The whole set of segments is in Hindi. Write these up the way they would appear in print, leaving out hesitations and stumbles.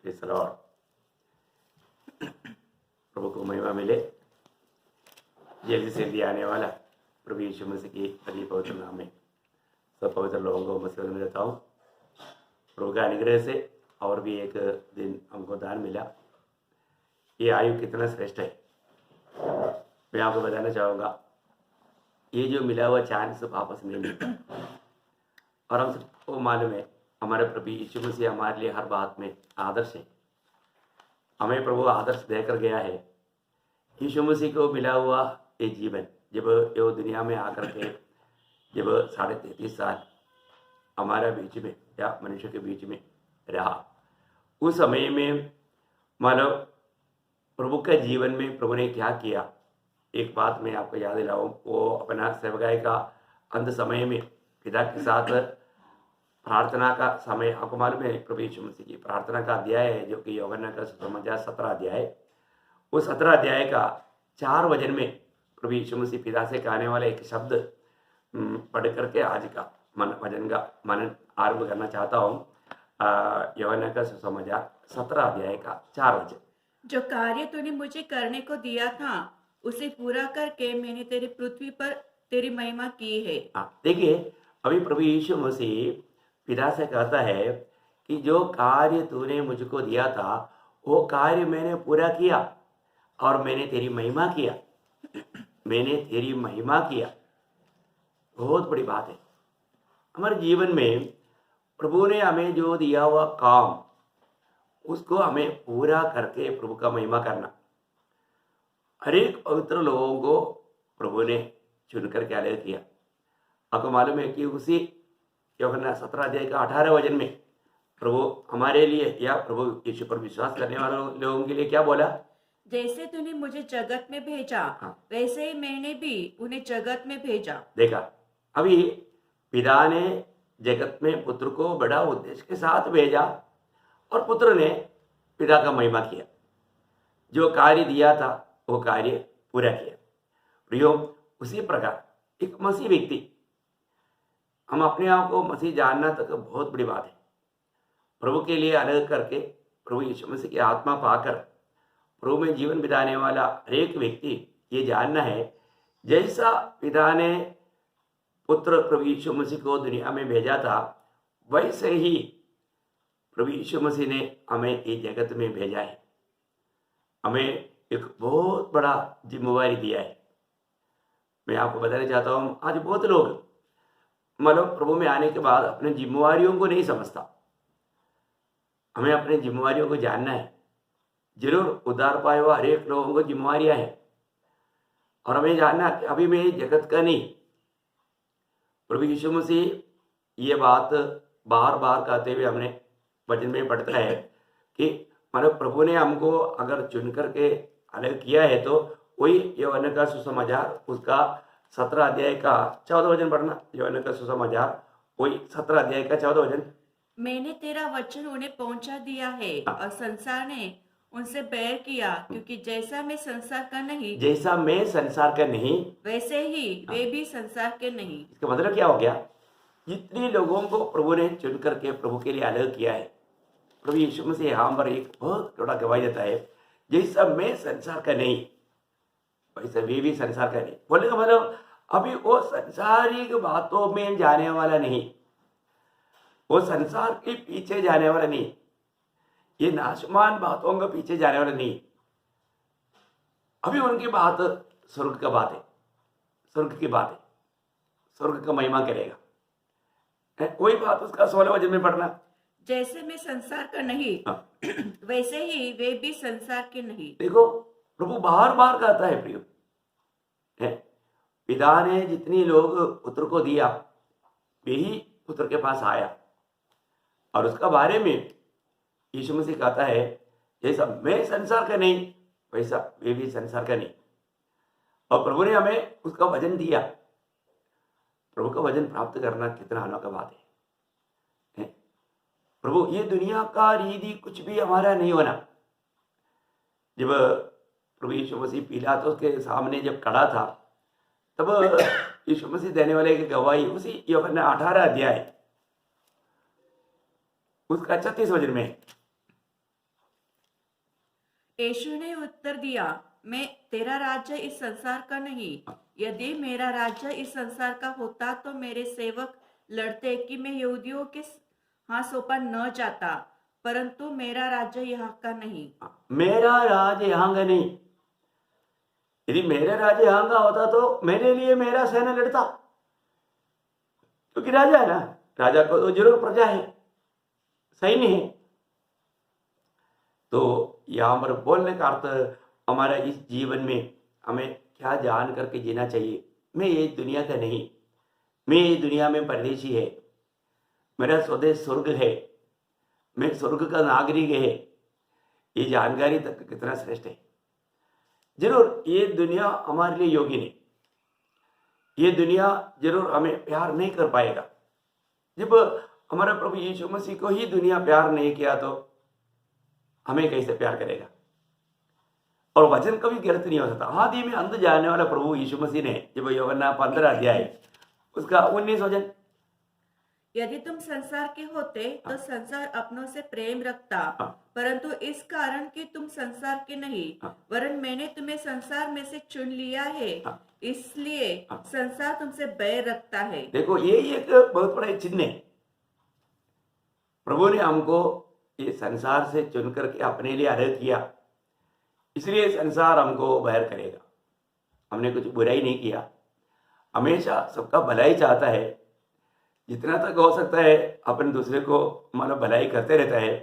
Praise the Lord. प्रभु को महिमा मिले। जल्दी से जल्दी आने वाला प्रभु यीशु मसीह की अति पवित्र नाम में सब पवित्र लोगों को मसीह में देता हूँ। प्रभु का अनुग्रह से और भी एक दिन हमको दान मिला। ये आयु कितना श्रेष्ठ है, मैं आपको बताना चाहूँगा। ये जो मिला हुआ चांस वापस नहीं मिलता, और हम सबको मालूम है हमारे प्रभु यीशु मसीह हमारे लिए हर बात में आदर्श है। हमें प्रभु आदर्श देकर गया है। यीशु मसीह को मिला हुआ ये जीवन, जब ये दुनिया में आकर के जब 33.5 साल हमारे बीच में या मनुष्य के बीच में रहा, उस समय में मानो प्रभु के जीवन में प्रभु ने क्या किया। एक बात मैं आपको याद दिलाऊं, वो अपना सेवकाई का अंत समय में पिता के साथ प्रार्थना का समय, आपको मालूम है प्रभु यीशु मसीह की प्रार्थना का अध्याय है जो कि यूहन्ना का सुसमाचार 17 अध्याय, उस 17 अध्याय का 4 वचन में प्रभु यीशु मसीह पिता से कहने वाला एक शब्द पढ़ करके आज का वचन का मनन आरंभ करना चाहता हूँ। यूहन्ना का सुसमाचार 17 अध्याय का 4 वचन। जो कार्य तूने मुझे करने को दिया था उसे पूरा करके मैंने तेरी पृथ्वी पर तेरी महिमा की है। देखिए, अभी प्रभु यीशु मसीह पिता से कहता है कि जो कार्य तूने मुझको दिया था वो कार्य मैंने पूरा किया और मैंने तेरी महिमा किया। मैंने तेरी महिमा किया। बहुत बड़ी बात है। हमारे जीवन में प्रभु ने हमें जो दिया हुआ काम, उसको हमें पूरा करके प्रभु का महिमा करना। हर एक पवित्र लोगों को प्रभु ने चुन करके अलग किया। आपको मालूम है कि उसी यूहन्ना 17 अध्याय का 18 वचन में प्रभु हमारे लिए या प्रभु यीशु पर विश्वास करने वाले लोगों के लिए क्या बोला? जैसे तूने मुझे जगत में भेजा वैसे ही मैंने भी उन्हें जगत में भेजा। देखा, अभी पिता ने जगत में पुत्र को बड़ा उद्देश्य के साथ भेजा और पुत्र ने पिता का महिमा किया। जो कार्य दिया था वो कार्य पूरा किया। प्रियो, उसी प्रकार एक मसीह व्यक्ति, हम अपने आप को मसीह जानना तक बहुत बड़ी बात है। प्रभु के लिए अलग करके प्रभु यीशु मसीह की आत्मा पाकर प्रभु में जीवन बिताने वाला हर एक व्यक्ति ये जानना है, जैसा पिता ने पुत्र प्रभु यीशु मसीह को दुनिया में भेजा था वैसे ही प्रभु यीशु मसीह ने हमें इस जगत में भेजा है। हमें एक बहुत बड़ा जिम्मेवारी दिया है। मैं आपको बताना चाहता हूँ, आज बहुत लोग मतलब प्रभु में आने के बाद अपने जिम्मेवारियों को नहीं समझता। हमें अपने जिम्मेवारियों को जानना है। जरूर उद्धार पाए हुआ हर एक लोगों को जिम्मेवारियां हैं, और हमें जानना है कि अभी मैं जगत का नहीं। प्रभु यीशु मसीह ये बात बार बार कहते हुए हमने वचन में पढ़ता है कि मतलब प्रभु ने हमको अगर चुन करके अलग किया है तो वही यूहन्ना का सुसमाचार उसका 17 अध्याय का 14 वचन पढ़ना। यूहन्ना का सुसमाचार वही 17 अध्याय का 14 वचन। मैंने तेरा वचन उन्हें पहुंचा दिया है और संसार ने उनसे बैर किया, क्योंकि जैसा मैं संसार का नहीं वैसे ही वे भी संसार के नहीं। इसका मतलब क्या हो गया? जितने लोगों को प्रभु ने चुन करके प्रभु के लिए अलग किया है, प्रभु यीशु मसीह यहाँ पर एक बहुत बड़ा गवाही देता है, जैसा मैं संसार का नहीं वैसे वे भी संसार का नहीं। बोलने का मतलब अभी वो संसारिक बातों में जाने वाला नहीं, वो संसार के पीछे जाने वाला नहीं, ये नाशमान बातों के पीछे जाने वाला नहीं। अभी उनकी बात स्वर्ग का बात है, स्वर्ग की बात है, स्वर्ग का महिमा करेगा। कोई बात उसका 16 वचन में पढ़ना। जैसे मैं संसार का नहीं वैसे ही वे भी संसार के नहीं। देखो, प्रभु बार बार कहता है प्रियो, पिता ने जितनी लोग पुत्र को दिया वे ही पुत्र के पास आया, और उसका बारे में यीशु मसीह कहता है जैसा मैं संसार का नहीं वैसा वे भी संसार का नहीं। और प्रभु ने हमें उसका वचन दिया। प्रभु का वचन प्राप्त करना कितना अनोखा बात है। प्रभु, ये दुनिया का रीति कुछ भी हमारा नहीं होना। जब प्रभु यीशु मसीह पिलातुस के सामने जब खड़ा था तब यीशु मसीह देने वाले की गवाही उसी यूहन्ना 18 अध्याय उसका 36 वचन में यीशु ने उत्तर दिया, मैं तेरा राज्य इस संसार का नहीं। यदि मेरा राज्य इस संसार का होता तो मेरे सेवक लड़ते कि मैं यहूदियों के हाथ सौंपा न जाता, परंतु मेरा राज्य यहाँ का नहीं। मेरा राज यहाँ का नहीं। यदि मेरा राज यहाँ का होता तो मेरे लिए मेरा सेना लड़ता, क्योंकि राजा है ना, राजा को तो जरूर प्रजा है, सैन्य है। तो यहाँ पर बोलने का अर्थ हमारा इस जीवन में हमें क्या जान करके जीना चाहिए। मैं ये दुनिया का नहीं, मैं ये दुनिया में परदेशी है, मेरा स्वदेश स्वर्ग है, मैं स्वर्ग का नागरिक है। ये जानकारी तक कितना श्रेष्ठ है। जरूर ये दुनिया हमारे लिए योग्य नहीं, ये दुनिया जरूर हमें प्यार नहीं कर पाएगा। जब हमारा प्रभु यीशु मसीह को ही दुनिया प्यार नहीं किया तो हमें कैसे प्यार करेगा। और वचन कभी गलत नहीं हो सकता। आदि में अंत जाने वाला प्रभु यीशु मसीह ने जब यूहन्ना 15 अध्याय उसका 19 वचन, यदि तुम संसार के होते तो संसार अपनों से प्रेम रखता, परंतु इस कारण कि तुम संसार के नहीं, वरन मैंने तुम्हें संसार में से चुन लिया है, इसलिए संसार तुमसे बैर रखता है। देखो ये एक बहुत बड़ा चिन्ह है। प्रभु ने हमको ये संसार से चुन करके अपने लिए अलग किया, इसलिए संसार हमको बैर करेगा। हमने कुछ बुराई नहीं किया, हमेशा सबका भलाई चाहता है, जितना तक हो सकता है अपन दूसरे को मानो भलाई करते रहता है,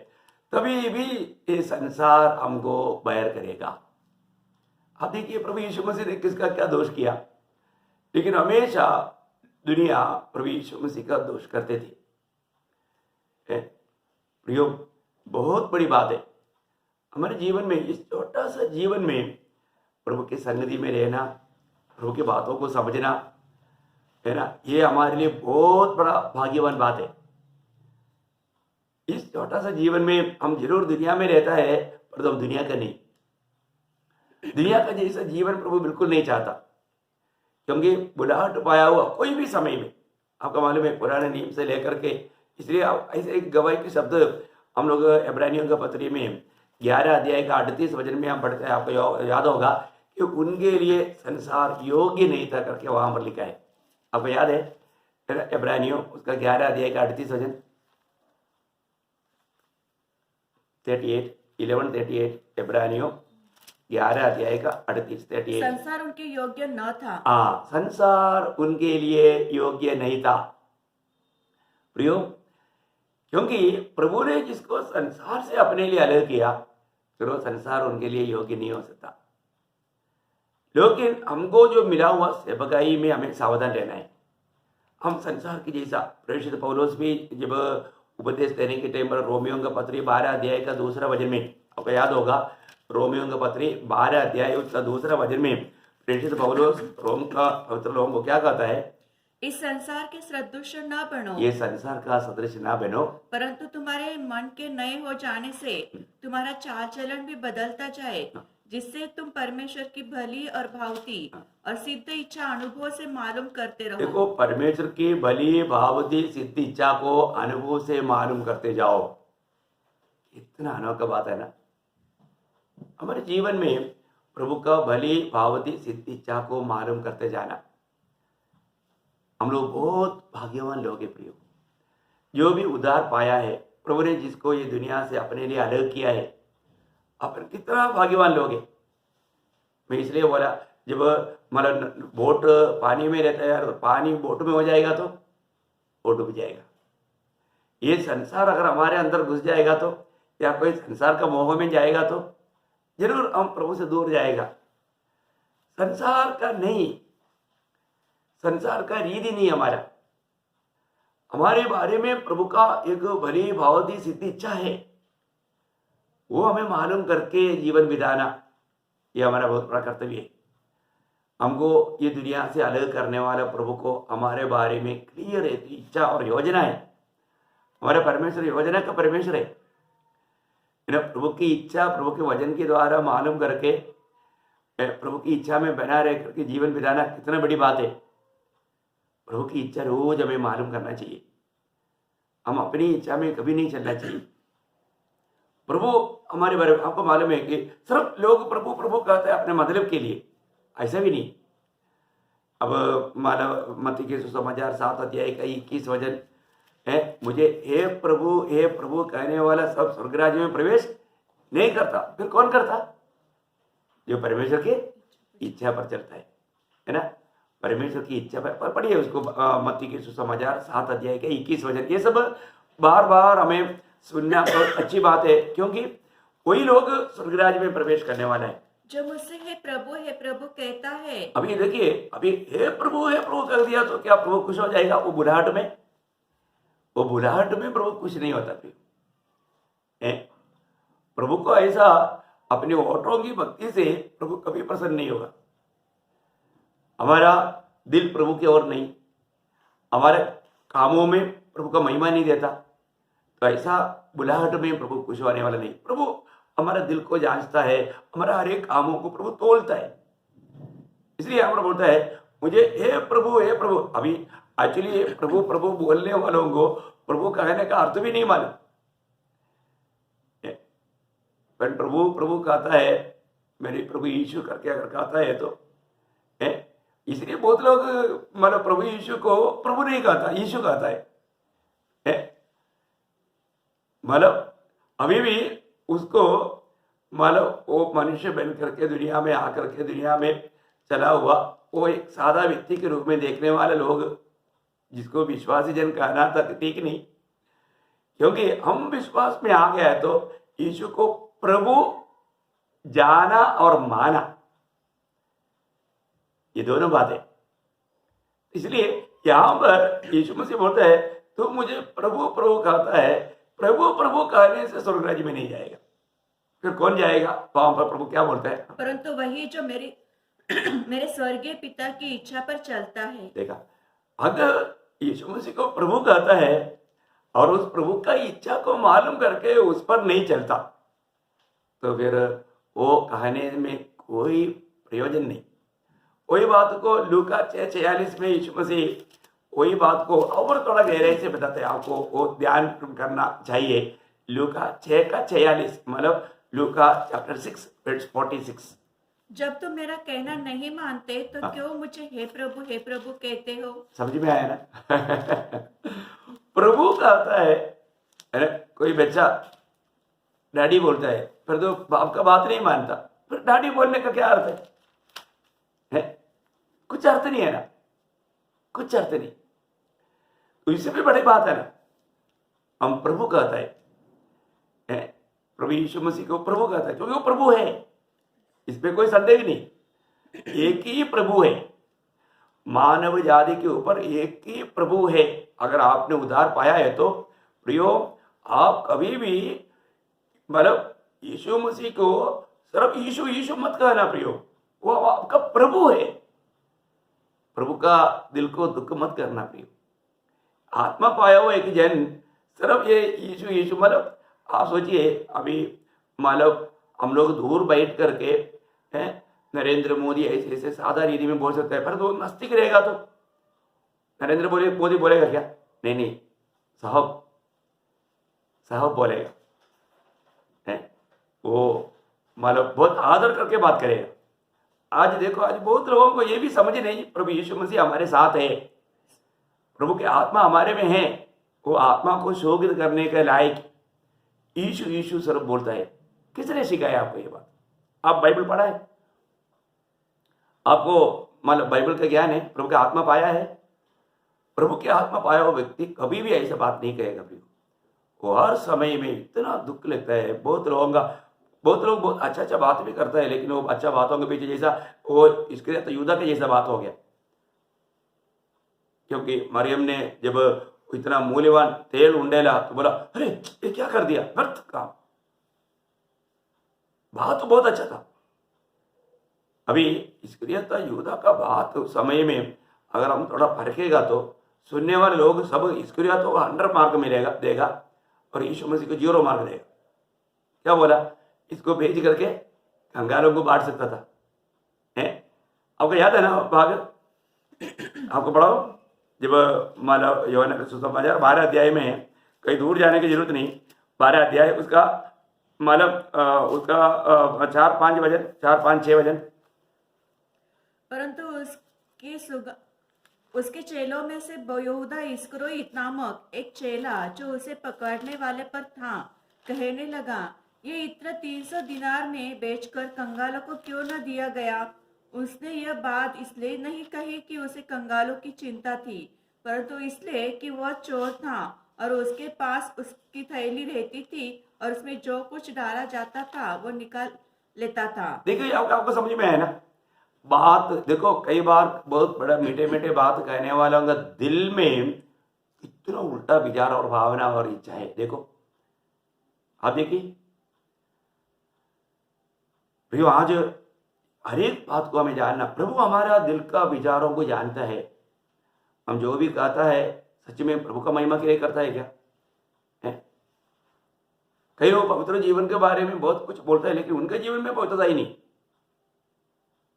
तभी भी ये संसार हमको बैर करेगा। आप देखिए प्रभु यीशु मसीह ने किसका क्या दोष किया, लेकिन हमेशा दुनिया प्रभु यीशु मसीह का दोष करते थे। प्रियो, बहुत बड़ी बात है हमारे जीवन में, इस छोटा सा जीवन में प्रभु की संगति में रहना, प्रभु की बातों को समझना है ना, ये हमारे लिए बहुत बड़ा भाग्यवान बात है। इस छोटा सा जीवन में हम जरूर दुनिया में रहता है, पर तो हम दुनिया का नहीं। दुनिया का जैसा जीवन प्रभु बिल्कुल नहीं चाहता, क्योंकि बुलाहट पाया हुआ कोई भी समय में, आपका मालूम है पुराने नियम से लेकर के, इसलिए ऐसे एक गवाही के शब्द हम लोग इब्रानियों का पत्री में 11 अध्याय का 38 वचन में हम पढ़ते हैं। आपको याद होगा कि उनके लिए संसार योग्य नहीं था करके वहां पर लिखा है। आपको याद है इब्रानियों उसका 11 अध्याय का 38 वचन, 11:38 इब्रानियों 11 अध्याय का 38। संसार उनके योग्य न था। हाँ, संसार उनके लिए योग्य नहीं था। प्रियो, क्योंकि प्रभु ने जिसको संसार से अपने लिए अलग किया, फिर वो संसार उनके लिए योग्य नहीं हो सकता। लेकिन हमको जो मिला हुआ सेवकाई में हमें सावधान रहना है। हम संसार की जैसा, प्रेषित पौलुस भी जब उपदेश देने के टाइम पर रोमियों का पत्री 12 अध्याय का 2 वचन में, आपको याद होगा रोमियों का पत्री 12 अध्याय उसका 2 वचन में प्रेषित पौलुस रोम का पवित्र लोगों को क्या कहता है, इस संसार के सदृश न बनो, ये संसार का सदृश ना बनो, परंतु तुम्हारे मन के नए हो जाने से तुम्हारा चाल चलन भी बदलता जाए, जिससे तुम परमेश्वर की भली और भावती और सिद्ध इच्छा अनुभव से मालूम करते रहो। देखो, परमेश्वर की भली भावती सिद्ध इच्छा को अनुभव से मालूम करते जाओ। इतना अनोखा बात है ना हमारे जीवन में, प्रभु का भली भावती सिद्ध इच्छा को मालूम करते जाना। हम लोग बहुत भाग्यवान लोग हैं प्रियो, जो भी उद्धार पाया है, प्रभु ने जिसको ये दुनिया से अपने लिए अलग किया है, अपन कितना भाग्यवान लोग हैं। मैं इसलिए बोला, जब मतलब बोट पानी में रहता है यार, पानी बोट में हो जाएगा तो वो डूब जाएगा। ये संसार अगर हमारे अंदर घुस जाएगा तो, या कोई संसार का मोह में जाएगा तो जरूर हम प्रभु से दूर जाएगा। संसार का नहीं, संसार का रीति नहीं हमारा, हमारे बारे में प्रभु का एक भली भावती सिद्ध इच्छा है, वो हमें मालूम करके जीवन बिताना, ये हमारा बहुत बड़ा कर्तव्य है। हमको ये दुनिया से अलग करने वाला प्रभु को हमारे बारे में क्लियर इच्छा और योजना है। हमारे परमेश्वर योजना का परमेश्वर है। प्रभु की इच्छा प्रभु के वचन के द्वारा मालूम करके प्रभु की इच्छा में बना रह करके जीवन बिताना कितना बड़ी बात है। प्रभु की इच्छा रोज हमें मालूम करना चाहिए। हम अपनी इच्छा में कभी नहीं चलना चाहिए। प्रभु हमारे बारे में आपको मालूम है कि सिर्फ लोग प्रभु प्रभु कहते हैं अपने मतलब के लिए, ऐसा भी नहीं। अब मानव मत्ती के सुसमाचार 7 अध्याय का 21 वचन है, मुझे हे प्रभु कहने वाला सब स्वर्ग राज्य में प्रवेश नहीं करता। फिर कौन करता? जो परमेश्वर की इच्छा पर चलता है ना, परमेश्वर की इच्छा पर पढ़िए उसको, मत्ती के सुसमाचार 7 अध्याय के 21 वचन। ये सब बार बार हमें सुनना तो अच्छी बात है, क्योंकि वही लोग स्वर्ग राज्य में प्रवेश करने वाला है जो मुझसे हे प्रभु कहता है। अभी देखिए, अभी हे प्रभु कर दिया तो क्या प्रभु खुश हो जाएगा? वो बुढ़ाहट में प्रभु खुश नहीं होता। फिर प्रभु को ऐसा अपने ओठों की भक्ति से प्रभु कभी प्रसन्न नहीं होगा। हमारा दिल प्रभु की ओर नहीं, हमारे कामों में प्रभु का महिमा नहीं देता, तो ऐसा बुलाहट में प्रभु खुश होने वाला नहीं। प्रभु हमारे दिल को जांचता है, हमारा हर एक कामों को प्रभु तोलता है। इसलिए हमारा बोलता है मुझे हे प्रभु। अभी एक्चुअली प्रभु प्रभु बोलने वालों को प्रभु कहने का अर्थ भी नहीं मालूम, पर प्रभु प्रभु कहता है, मेरे प्रभु यीशु करके अगर कहता है तो इसलिए बहुत लोग मतलब प्रभु यीशु को प्रभु नहीं कहता, यीशु कहता है। मतलब अभी भी उसको मतलब वो मनुष्य बन करके दुनिया में आकर के दुनिया में चला हुआ वो एक सादा व्यक्ति के रूप में देखने वाले लोग, जिसको विश्वासी जन कहना तक ठीक नहीं, क्योंकि हम विश्वास में आ गया है तो यीशु को प्रभु जाना और माना, ये दोनों बातें। इसलिए यहां पर यीशु मसीह बोलता है तो मुझे प्रभु प्रभु कहता है, प्रभु प्रभु कहने से स्वर्ग राज्य में नहीं जाएगा। फिर कौन जाएगा? वहां पर प्रभु क्या बोलता है? परंतु वही जो मेरे स्वर्गीय पिता की इच्छा पर चलता है। देखा, अगर यीशु मसीह को प्रभु कहता है और उस प्रभु का इच्छा को मालूम करके उस पर नहीं चलता, तो फिर वो कहने में कोई प्रयोजन नहीं। वही बात को लूका 6:46 में यीशु मसीह वही बात को और थोड़ा गहराई से बताते हैं, आपको वो ध्यान करना चाहिए। लूका 6:46 मतलब लूका चैप्टर 6:46। जब तुम मेरा कहना नहीं मानते तो क्यों मुझे हे प्रभु कहते हो? समझ में आया ना? प्रभु कहता है, कोई बच्चा डैडी बोलता है, फिर तो बाप का बात नहीं मानता, फिर डैडी बोलने का क्या अर्थ है? कुछ अर्थ नहीं है ना, कुछ अर्थ नहीं। तो इससे भी बड़ी बात है ना, हम प्रभु कहता है, प्रभु यीशु मसीह को प्रभु कहता है क्योंकि वो प्रभु है, इसमें कोई संदेह नहीं। एक ही प्रभु है, मानव जाति के ऊपर एक ही प्रभु है। अगर आपने उद्धार पाया है तो प्रियो, आप कभी भी मतलब यीशु मसीह को सिर्फ यीशु यीशु मत कहना प्रियो, वो आपका प्रभु है। प्रभु का दिल को दुख मत करना प्रियो। आत्मा पाया हुआ एक जन सिर्फ ये यीशु यीशु मतलब आप सोचिए, अभी मतलब हम लोग दूर बैठ करके नरेंद्र मोदी ऐसे ऐसे सादा रीति में बोल सकता है, पर तो नास्तिक रहेगा तो नरेंद्र मोदी बोलेगा क्या? नहीं, साहब बोलेगा, वो मतलब बहुत आदर करके बात करेगा। आज देखो, आज बहुत लोगों को ये भी समझ नहीं, प्रभु यीशु मसीह हमारे साथ है, प्रभु की आत्मा हमारे में है, वो आत्मा को शोभित करने के लायक यीशु यीशु सिर्फ बोलता है। किसने सिखाया आपको ये बात? आप बाइबल पढ़ा है? आपको मतलब बाइबल का ज्ञान है? प्रभु का आत्मा पाया है? प्रभु की आत्मा पाया हुआ व्यक्ति कभी भी ऐसा बात नहीं कहेगा। वो हर समय में इतना दुख लगता है। बहुत लोग बहुत अच्छा बात भी करता है, लेकिन वो अच्छा बातों के पीछे जैसा वो इसके तो यूदा के जैसा बात हो गया, क्योंकि मरियम ने जब इतना मूल्यवान तेल उंडेला तो बोला, अरे ये क्या कर दिया, व्यर्थ काम। बात तो बहुत अच्छा था। अभी इसक्रियता यूदा का बात समय में अगर हम थोड़ा फरकेगा तो सुनने वाले लोग सब इसक्रियता को 100 मार्क मिलेगा देगा और यीशु मसीह को 0 मार्क देगा। क्या बोला? इसको भेज करके कंगालों को बांट सकता था। आपको याद है ना भाग? आपको पढ़ाओ, जब मतलब यूहन्ना का सुसमाचार 12 अध्याय में, कहीं दूर जाने की जरूरत नहीं, 12 अध्याय उसका मतलब उसका 4-5 वजन, 4-5-6 वजन। परंतु उसके चेलों में से यहूदा इस्करियोत नामक एक चेला जो उसे पकड़ने वाले पर था कहने लगा, ये इत्र 300 दिनार में बेचकर कंगालों को क्यों न दिया गया। उसने यह बात इसलिए नहीं कही कि उसे कंगालों की चिंता थी, परंतु इसलिए कि वह चोर था और उसके पास उसकी थैली रहती थी और उसमें जो कुछ डाला जाता था वो निकाल लेता था। देखिए आपको समझ में आया ना बात। देखो कई बार बहुत बड़ा मीठे मीठे बात कहने वालों का दिल में इतना उल्टा विचार और भावना और इच्छा है। देखो आप देखिए भैया, आज हर एक बात को हमें जानना, प्रभु हमारा दिल का विचारों को जानता है। हम जो भी कहता है सच में प्रभु का महिमा के लिए करता है क्या है? कई लोग पवित्र जीवन के बारे में बहुत कुछ बोलते हैं लेकिन उनके जीवन में पवित्रता ही नहीं।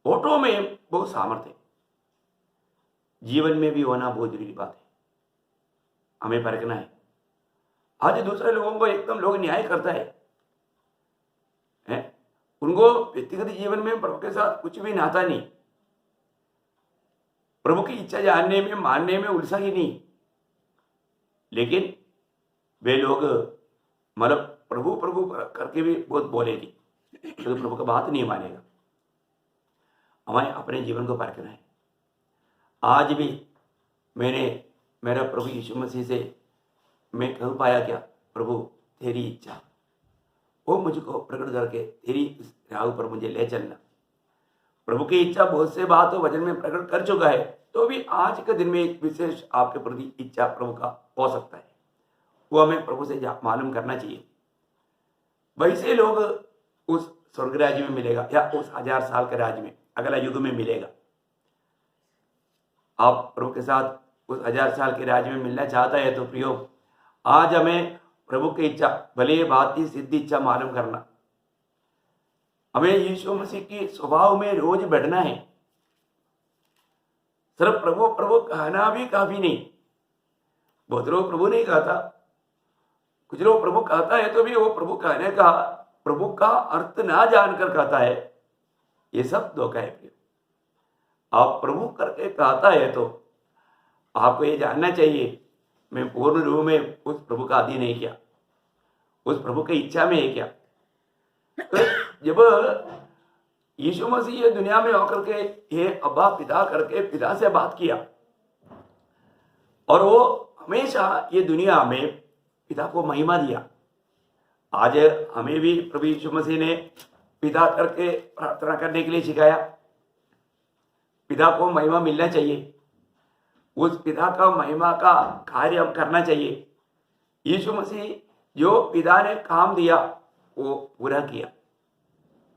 फोटो में बहुत सामर्थ्य, जीवन में भी होना बहुत जरूरी बात है। हमें परखना है। आज दूसरे लोगों को एकदम लोग न्याय करता है, उनको व्यक्तिगत जीवन में प्रभु के साथ कुछ भी नाता नहीं, प्रभु की इच्छा जानने में मानने में उलझा ही नहीं, लेकिन वे लोग मतलब प्रभु प्रभु करके भी बहुत बोलेगी तो प्रभु का बात नहीं मानेगा। हमें अपने जीवन को परखना है। आज भी मैंने मेरा प्रभु यीशु मसीह से मैं कह पाया क्या, प्रभु तेरी इच्छा वो मुझको प्रकट करके तेरी इस राह पर मुझे ले चलना। प्रभु की इच्छा बहुत से बात वचन में प्रकट कर चुका है, तो भी आज के दिन में एक विशेष आपके प्रति इच्छा प्रभु का हो सकता है, वो हमें प्रभु से मालूम करना चाहिए। वैसे लोग उस स्वर्ग राज्य में मिलेगा या उस 1000 साल के राज्य में अगला युग में मिलेगा। आप प्रभु के साथ उस 1000 साल के राज्य में मिलना चाहता है तो प्रियो, आज हमें प्रभु की इच्छा भले बात की सिद्ध इच्छा मालूम करना। हमें यीशु मसीह की स्वभाव में रोज बढ़ना है। सिर्फ प्रभु प्रभु कहना भी काफी नहीं। बहुत लोग प्रभु नहीं कहता, कुछ लोग प्रभु कहता है तो भी वो प्रभु कहने का प्रभु का अर्थ ना जानकर कहता है। ये सब धोखा है। आप प्रभु करके कहता है तो आपको ये जानना चाहिए मैं पूर्ण रूप में उस प्रभु का अधीन नहीं किया, उस प्रभु की इच्छा में है क्या। तो जब यीशु मसीह ये दुनिया में होकर के ये अब्बा पिता करके पिता से बात किया और वो हमेशा ये दुनिया में पिता को महिमा दिया। आज हमें भी प्रभु यीशु मसीह ने पिता करके प्रार्थना करने के लिए सिखाया। पिता को महिमा मिलना चाहिए, उस पिता का महिमा का कार्य हम करना चाहिए। यीशु मसीह जो पिता ने काम दिया वो पूरा किया।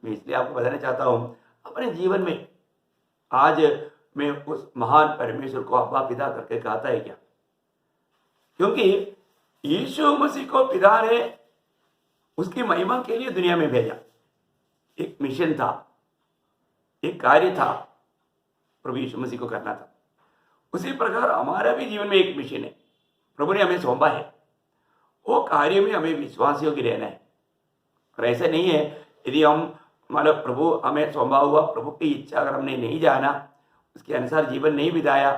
मैं इसलिए आपको बताना चाहता हूं अपने जीवन में आज मैं उस महान परमेश्वर को अब्बा पिता करके कहता है क्या, क्योंकि यीशु मसीह को पिता ने उसकी महिमा के लिए दुनिया में भेजा। एक मिशन था, एक कार्य था, प्रभु यीशु मसीह को करना था। उसी प्रकार हमारा भी जीवन में एक मिशन है, प्रभु ने हमें सौंपा है। वो कार्य में हमें विश्वासियों की रहना है। और ऐसा नहीं है यदि हम मतलब प्रभु हमें सौंपा हुआ प्रभु की इच्छा अगर हमने नहीं जाना, उसके अनुसार जीवन नहीं बिताया,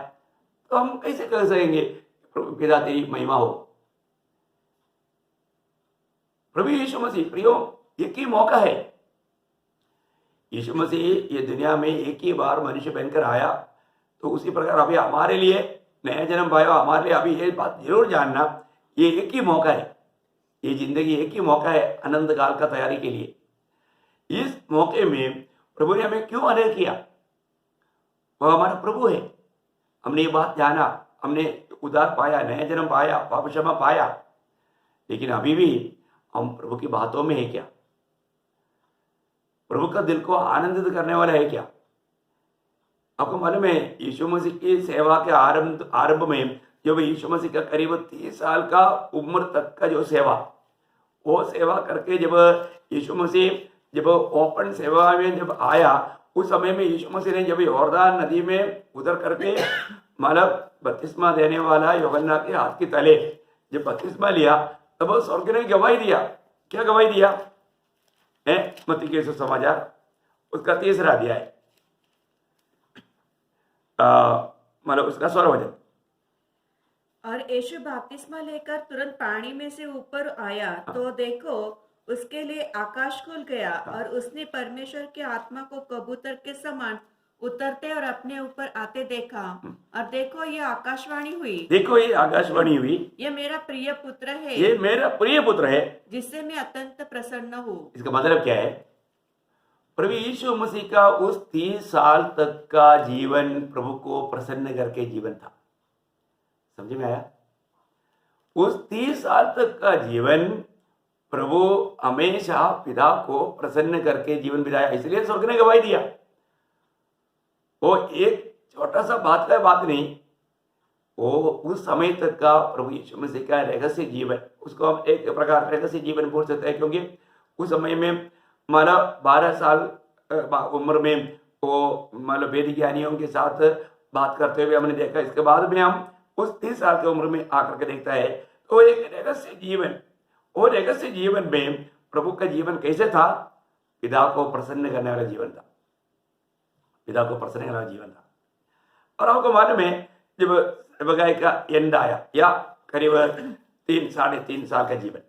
तो हम कैसे कर सकेंगे प्रभु पिता तेरी महिमा हो। प्रभु यीशु मसीह प्रियो एक ही मौका है। यीशु मसीह ये दुनिया में एक ही बार मनुष्य बनकर आया, तो उसी प्रकार अभी हमारे लिए नया जन्म पाया। हमारे लिए अभी ये बात जरूर जानना, ये एक ही मौका है, ये जिंदगी एक ही मौका है अनंत काल का तैयारी के लिए। इस मौके में प्रभु ने हमें क्यों अनय किया, वह हमारा प्रभु है। हमने ये बात जाना, हमने उद्धार पाया, नया जन्म पाया, पाप क्षमा पाया, लेकिन अभी भी हम प्रभु की बातों में है क्या, प्रभु का दिल को आनंदित करने वाला है क्या। आपको मालूम है यीशु मसीह की सेवा के आरंभ में जब यीशु मसीह का करीब 30 साल का उम्र तक का जो सेवा, वो सेवा करके जब यीशु मसीह जब ओपन सेवा में जब आया, उस समय में यीशु मसीह ने जब यॉर्दान नदी में उतर करके मतलब बपतिस्मा देने वाला यूहन्ना के हाथ के तले जब बपतिस्मा लिया, तब स्वर्ग ने गवाही दिया। क्या गवाही दिया? है मत्ती के सुसमाचार उसका 3रा अध्याय, मतलब उसका 16 वचन। और यीशु बपतिस्मा लेकर तुरंत पानी में से ऊपर आया, तो देखो उसके लिए आकाश खुल गया और उसने परमेश्वर की आत्मा को कबूतर के समान उतरते और अपने ऊपर आते देखा। और देखो ये आकाशवाणी हुई, देखो ये आकाशवाणी हुई, ये मेरा प्रिय पुत्र है, ये मेरा प्रिय पुत्र है, जिससे मैं अत्यंत प्रसन्न हूँ। इसका मतलब क्या है? प्रभु यीशु मसीह का उस 30 साल तक का जीवन प्रभु को प्रसन्न करके जीवन था। समझ में आया? उस 30 साल तक का जीवन प्रभु हमेशा पिता को प्रसन्न करके जीवन बिताया, इसलिए स्वर्ग ने गवाही दिया। वो एक छोटा सा बात का बात नहीं, वो उस समय तक का प्रभु यीशु मसीह का रहस्य जीवन, उसको हम एक प्रकार रहस्य जीवन बोल सकते हैं, क्योंकि उस समय में मतलब 12 साल उम्र में वो मतलब वेद ज्ञानियों के साथ बात करते हुए हमने देखा। इसके बाद में हम उस 30 साल की उम्र में आकर के देखता है तो एक रहस्य जीवन, वो रहस्य जीवन में प्रभु का जीवन कैसे था? पिता को प्रसन्न करने वाला जीवन था, पिता को प्रसन्न करने वाला जीवन था। और आपको मालूम है जब सेवकाई का एंड आया, या करीब 3-3.5 साल का जीवन,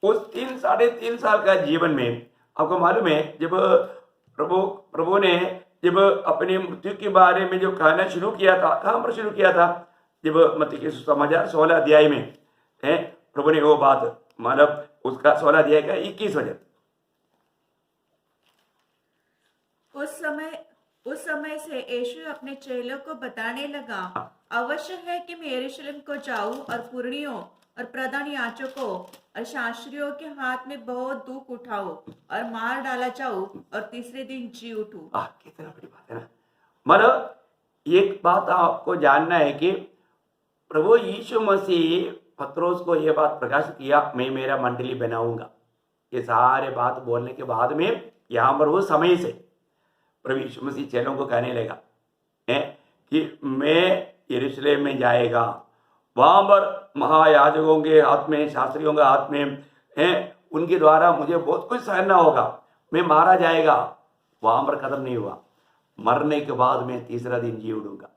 उस 3-3.5 साल का जीवन में आपको मालूम है जब प्रभु ने जब अपनी मृत्यु के बारे में जो कहना शुरू किया था, कहाँ पर शुरू किया था? जब मत्ती के सुसमाचार 16 अध्याय में है, प्रभु ने वो बात, मतलब उसका 16 अध्याय का 21 वचन। उस समय से यीशु अपने चेलों को बताने लगा, अवश्य है कि मैं यरूशलेम को जाऊं और पुरनियों और प्रधान याजकों और शास्त्रियों के हाथ में बहुत दुख उठाऊं और मार डाला जाऊं और तीसरे दिन जी उठूं। कितना बड़ी बात है ना। मतलब एक बात आपको जानना है कि प्रभु यीशु मसीह पत्रोस को यह बात प्रकाशित किया, मैं मेरा मंडली बनाऊंगा। ये सारे बात बोलने के बाद में यहाँ पर वो समय से प्रभु यीशु मसीह चेलों को कहने लगा है कि मैं यरूशलेम में जाएगा, वहां पर महायाजकों के हाथ में, शास्त्रियों के हाथ में है, उनके द्वारा मुझे बहुत कुछ सहना होगा, मैं मारा जाएगा। वहां पर खत्म नहीं हुआ, मरने के बाद मैं तीसरा दिन जी उठूंगा।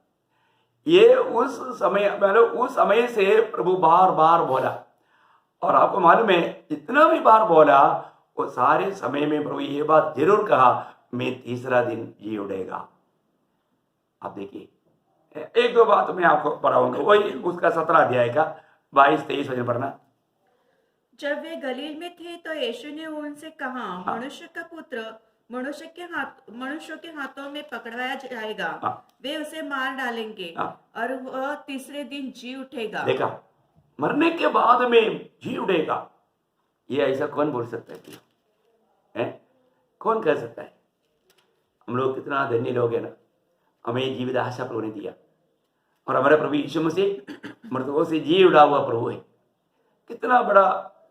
ये उस समय, मतलब उस समय से प्रभु बार बार बोला, और आपको मालूम है जितना भी बार बोला वो सारे समय में प्रभु ये बात जरूर कहा, मैं तीसरा दिन जी उठेगा। आप देखिए, एक दो बात मैं आपको पढ़ाऊंगा, वही उसका 17 अध्याय का 22-23 वचन पढ़ना। जब वे गलील में थे तो यीशु ने उनसे कहा, मनुष्य का पुत्र मनुष्यों के हाथों में पकड़वाया जाएगा, वे उसे मार डालेंगे और वह तीसरे दिन जी उठेगा। देखा, मरने के बाद में जी उठेगा, ये ऐसा कौन बोल सकता है? कौन कह सकता है? हम लोग कितना धन्य लोग हैं ना, हमें जीवित आशा प्रभु ने दिया, और हमारे प्रभु यीशु मसीह मृतकों से जी उड़ा हुआ प्रभु है। कितना बड़ा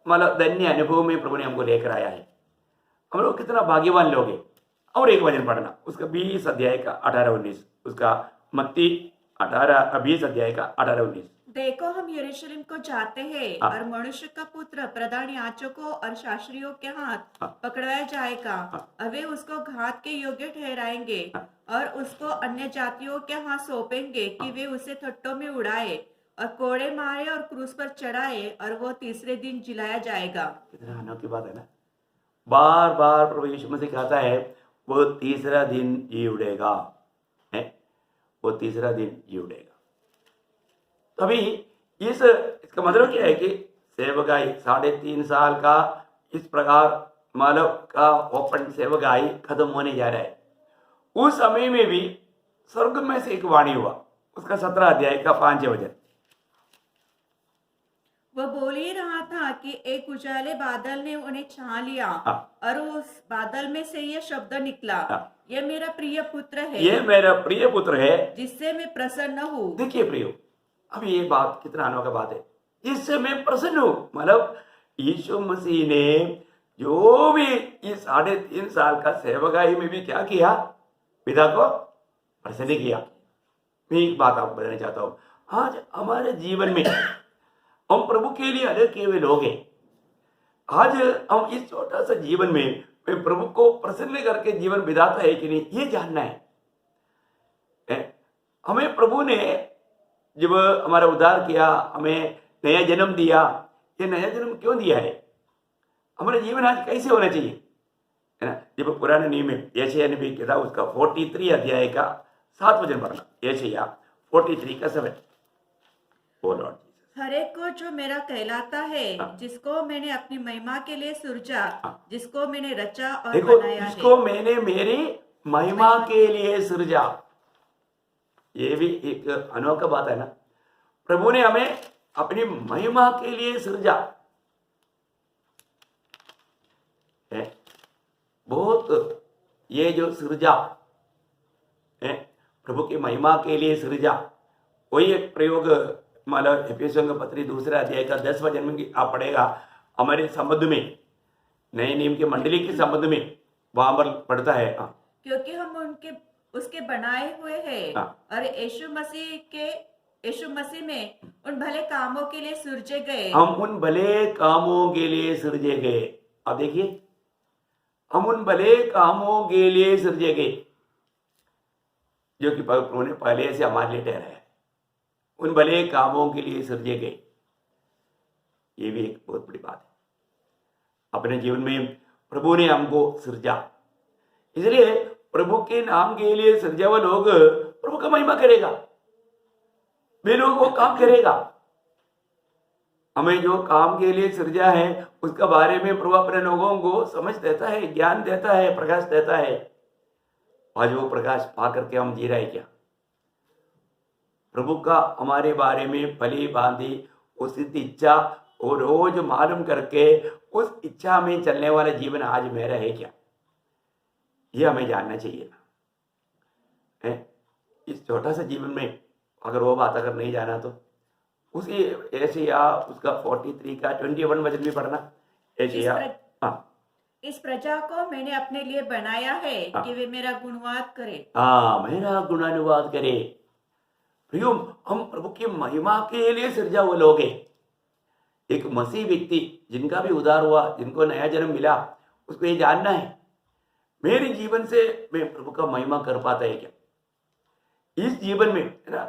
मतलब धन्य अनुभव में प्रभु ने हमको लेकर आया है। हम लोग कितना भाग्यवान लोग हैं। और एक वचन पढ़ना, उसका 20 अध्याय का 18-19, उसका मत्ती 20 अध्याय का 18-19। देखो हम यरूशलेम को जाते हैं और मनुष्य का पुत्र प्रधान याजकों और शास्त्रियों के हाथ पकड़ाया जाएगा, और वे उसको घात के योग्य ठहराएंगे और उसको अन्य जातियों के हाथ सौंपेंगे कि वे उसे थट्टों में उड़ाए और कोड़े मारे और क्रूस पर चढ़ाए, और वो तीसरे दिन जिलाया जाएगा। कितना अनोखी बात है ना। बार बार प्रभु यीशु मसीह कहता है वो तीसरा दिन जी उड़ेगा, है वो तीसरा दिन जी उड़ेगा। तभी इसका मतलब क्या है कि सेवकाई 3.5 साल का इस प्रकार मानव का ओपन सेवकाई खत्म होने जा रहा है। उस समय में भी स्वर्ग में से एक वाणी हुआ, उसका 17 अध्याय का 5 वचन। वह बोल ही रहा था कि एक उजाले बादल ने उन्हें छा लिया, और उस बादल में से यह शब्द निकला, यह मेरा प्रिय पुत्र है, ये मेरा प्रिय पुत्र है, जिससे मैं प्रसन्न हूँ। देखिए प्रियो, अब ये बात कितना अनोखा बात है, जिससे मैं प्रसन्न हूँ। मतलब यीशु मसीह ने जो भी इस 3.5 साल का सेवकाई में भी क्या किया, पिता को प्रसन्न किया। मैं एक बात आपको बताना चाहता हूँ, आज हमारे जीवन में हम प्रभु के लिए अलग किए हुए लोग हैं। आज हम इस छोटा सा जीवन में मैं प्रभु को प्रसन्न करके जीवन बिताता है कि नहीं, ये जानना है। हमें प्रभु ने जब हमारा उद्धार किया, हमें नया जन्म दिया, ये नया जन्म क्यों दिया है, हमारा जीवन आज कैसे होना चाहिए, है ना। जब पुराने नियम में यशायाह नबी के था, उसका 43 अध्याय का 7 वचन पढ़ना, यशायाह 43 का 7। ओ लॉर्ड, हर एक को जो मेरा कहलाता है, जिसको मैंने अपनी महिमा के लिए सृजा, जिसको मैंने रचा और देखो, बनाया है। जिसको मैंने मेरी महिमा के लिए सृजा, ये भी एक अनोखा बात है ना। प्रभु ने हमें अपनी महिमा के लिए सृजा है। बहुत ये जो सृजा है, प्रभु की महिमा के लिए सृजा, वही एक प्रयोग मतलब एफिसियों का पत्री 2 अध्याय का 10 वचन में आप पढ़ेगा, हमारे संबंध में, नए नियम के मंडली के संबंध में वहां पर पढ़ता है। क्योंकि हम उसके बनाए हुए हैं और यीशु मसीह में उन भले कामों के लिए सृजे गए। हम उन भले कामों के लिए सृजे गए। अब देखिए, हम उन भले कामों के लिए सृजे गए जो कि प्रभु ने पहले से हमारे लिए ठहराया। उन भले कामों के लिए सृजे गए, ये भी एक बहुत बड़ी बात है। अपने जीवन में प्रभु ने हमको सृजा, इसलिए प्रभु के नाम के लिए सृजा हुआ लोग प्रभु का महिमा करेगा, वे लोग वो काम करेगा। हमें जो काम के लिए सृजा है उसका बारे में प्रभु अपने लोगों को समझ देता है, ज्ञान देता है, प्रकाश देता है। आज वो प्रकाश पा करके हम जी रहे क्या? प्रभु का हमारे बारे में भली भांति उस इच्छा और रोज मालूम करके उस इच्छा में चलने वाला जीवन आज मेरा है क्या, ये हमें जानना चाहिए ना। इस छोटा सा जीवन में अगर वो बात अगर नहीं जाना तो उसी ऐसे या उसका 43 का 21 वचन भी पढ़ना। ऐसे या इस प्रजा को मैंने अपने लिए बनाया है कि वे मेरा गुणवाद करे। मेरा गुणानुवाद करे। प्रियो, हम प्रभु की महिमा के लिए सृजा हुए लोग हैं। एक मसीह व्यक्ति जिनका भी उद्धार हुआ, जिनको नया जन्म मिला, उसको ये जानना है मेरे जीवन से मैं प्रभु का महिमा कर पाता है क्या। इस जीवन में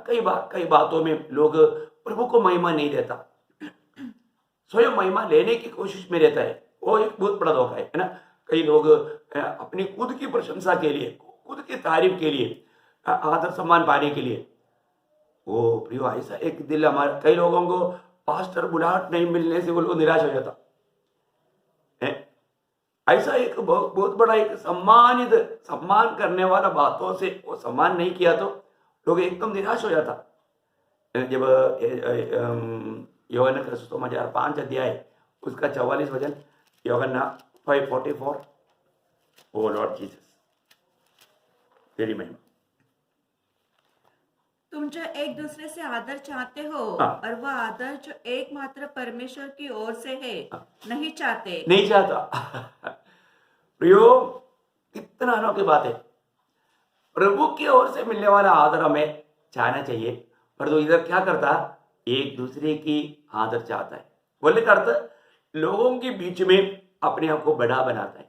कई बातों में लोग प्रभु को महिमा नहीं देता, स्वयं महिमा लेने की कोशिश में रहता है। वो एक बहुत बड़ा धोखा है ना। कई लोग अपनी खुद की प्रशंसा के लिए, खुद की तारीफ के लिए, आदर सम्मान पाने के लिए, वो प्रियो ऐसा एक दिल हमारे कई लोगों को पास्टर बुलाहट नहीं मिलने से वो लोग निराश हो जाता है। ऐसा एक बहुत बड़ा एक सम्मान करने वाला बातों से वो सम्मान नहीं किया तो लोग एकदम निराश हो जाता। जब यूहन्ना का सुसमाचार 5 अध्याय उसका 44 वचन, यूहन्ना 5:44, ओ लॉर्ड जीसस तेरी महिमा। तुम जो एक दूसरे से आदर चाहते हो और वह आदर जो एकमात्र परमेश्वर की ओर से है नहीं चाहता। प्रियो, कितना अनोखी बात है। प्रभु की ओर से मिलने वाला आदर हमें चाहना चाहिए, पर तो इधर क्या करता, एक दूसरे की आदर चाहता है। बोलने का अर्थ लोगों के बीच में अपने आप को बड़ा बनाता है।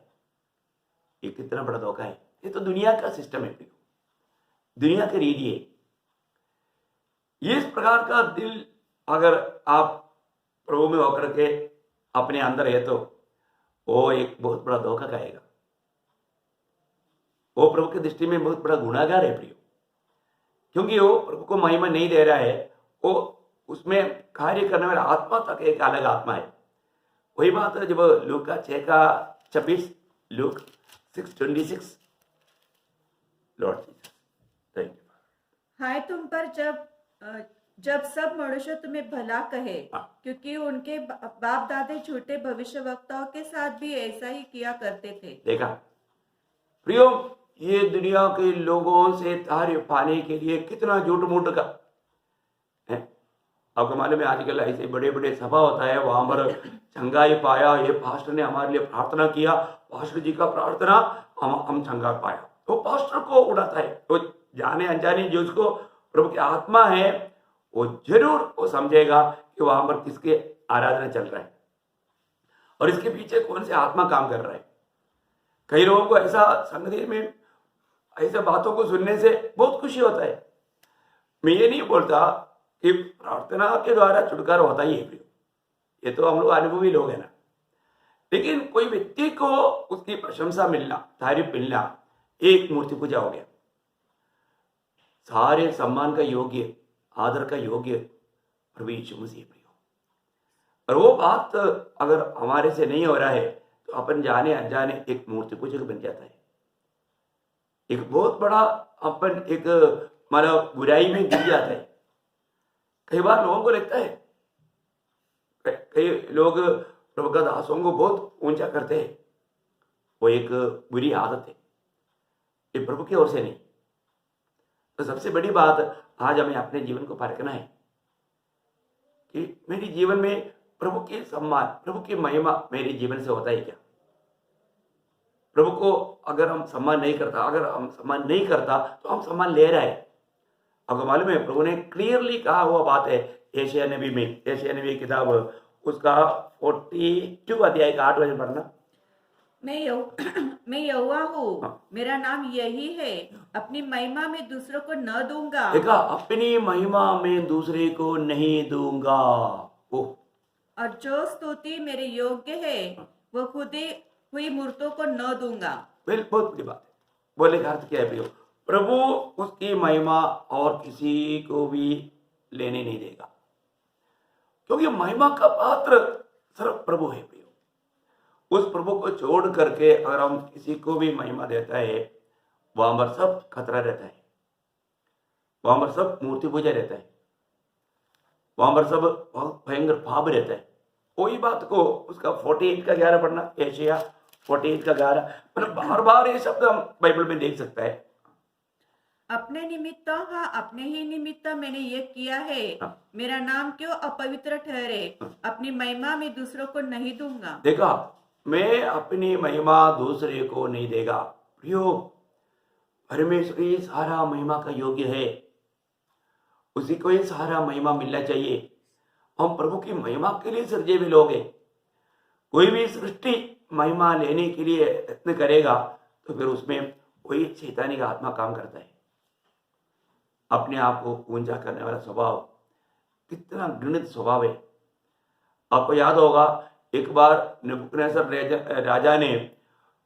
ये कितना बड़ा धोखा है। ये तो दुनिया का सिस्टम है, दुनिया की रीति है। इस प्रकार का दिल अगर आप प्रभु में होकर के अपने अंदर है तो वो एक बहुत बड़ा धोखा खाएगा। वो प्रभु की दृष्टि में बहुत बड़ा गुनाहगार है प्रियो, क्योंकि वो प्रभु को महिमा नहीं दे रहा है। वो उसमें कार्य करने वाला आत्मा तक एक अलग आत्मा है। वही बात है जब लूक का 6:26, Luke 6:26, Lord Jesus thank you. हाय तुम पर जब सब मनुष्य तुम्हें भला कहे, क्योंकि उनके बाप दादे झूठे भविष्यवक्ताओं के साथ भी ऐसा ही किया करते थे। देखा प्रियो, ये दुनिया के लोगों से तारीफ पाने के लिए कितना झूठ मूठ का है। आपको मालूम है आजकल ऐसे बड़े बड़े सभा होता है, वहां पर चंगाई पाया, ये पास्टर ने हमारे लिए प्रार्थना किया, पास्टर जी का प्रार्थना हम चंगा पाया, तो पास्टर को उड़ाता है। तो जाने अनजाने जो उसको प्रभु की आत्मा है वो जरूर वो समझेगा कि वहां पर किसके आराधना चल रहा है और इसके पीछे कौन से आत्मा काम कर रहा है। कई लोगों को ऐसा संगति में ऐसे बातों को सुनने से बहुत खुशी होता है। मैं ये नहीं बोलता कि प्रार्थना के द्वारा छुटकारा होता ही है प्रियो, ये तो हम लोग अनुभवी लोग हैं ना। लेकिन कोई व्यक्ति को उसकी प्रशंसा मिलना, तारीफ मिलना, एक मूर्ति पूजा हो गया। सारे सम्मान का योग्य, आदर का योग्य प्रभु यीशु मसीह प्रियो। और वो बात अगर हमारे से नहीं हो रहा है तो अपन जाने अनजाने एक मूर्ति पूजक बन जाता है। एक बहुत बड़ा अपन एक मतलब बुराई में गिर जाता है। कई बार लोगों को लगता है, कई लोग प्रभु का दासों को बहुत ऊंचा करते हैं, वो एक बुरी आदत है, ये प्रभु की ओर से नहीं। तो सबसे बड़ी बात आज हमें अपने जीवन को परखना है कि मेरे जीवन में प्रभु के सम्मान, प्रभु की महिमा मेरे जीवन से होता है क्या। प्रभु को अगर हम सम्मान नहीं करता तो हम सम्मान ले रहे हैं। आपको मालूम है प्रभु ने क्लियरली कहा हुआ बात है यशायाह नबी किताब उसका 42 अध्याय का 8 वचन पढ़ना। मैं यहोवा हूँ, मेरा नाम यही है, अपनी महिमा में दूसरों को न दूंगा। देखा, अपनी महिमा में दूसरे को नहीं दूंगा। और जो स्तुति मेरे योग्य है वो खुद ही हुई मूर्तों को न दूंगा। बिल्कुल बड़ी बात है। बोले का अर्थ क्या है प्रियो? प्रभु उसकी महिमा और किसी को भी लेने नहीं देगा, क्योंकि महिमा का पात्र सिर्फ प्रभु है प्रियो। उस प्रभु को छोड़ करके अगर हम किसी को भी महिमा देता है, वहां पर सब खतरा रहता है, वहां पर सब मूर्ति पूजा रहता है, वहां पर सब बहुत भयंकर पाप रहता है। कोई बात को उसका 48 का 11 पढ़ना, यशायाह 48 का 11। मतलब बार बार ये शब्द हम बाइबल में देख सकता है। अपने निमित्त, अपने ही निमित्त मैंने ये किया है, मेरा नाम क्यों अपवित्र ठहरे, अपनी महिमा में दूसरों को नहीं दूंगा। देखा, मैं अपनी महिमा दूसरे को नहीं देगा प्रियो। परमेश्वर ही सारा महिमा का योग्य है, उसी को ही सारा महिमा मिलना चाहिए। हम प्रभु की महिमा के लिए सृजे भी लोग हैं। कोई भी सृष्टि महिमा लेने के लिए यत्न करेगा तो फिर उसमें कोई शैतानी का आत्मा काम करता है। अपने आप को ऊंचा करने वाला स्वभाव कितना घृणित स्वभाव है। आपको याद होगा एक बार नबूकदनेस्सर राजा ने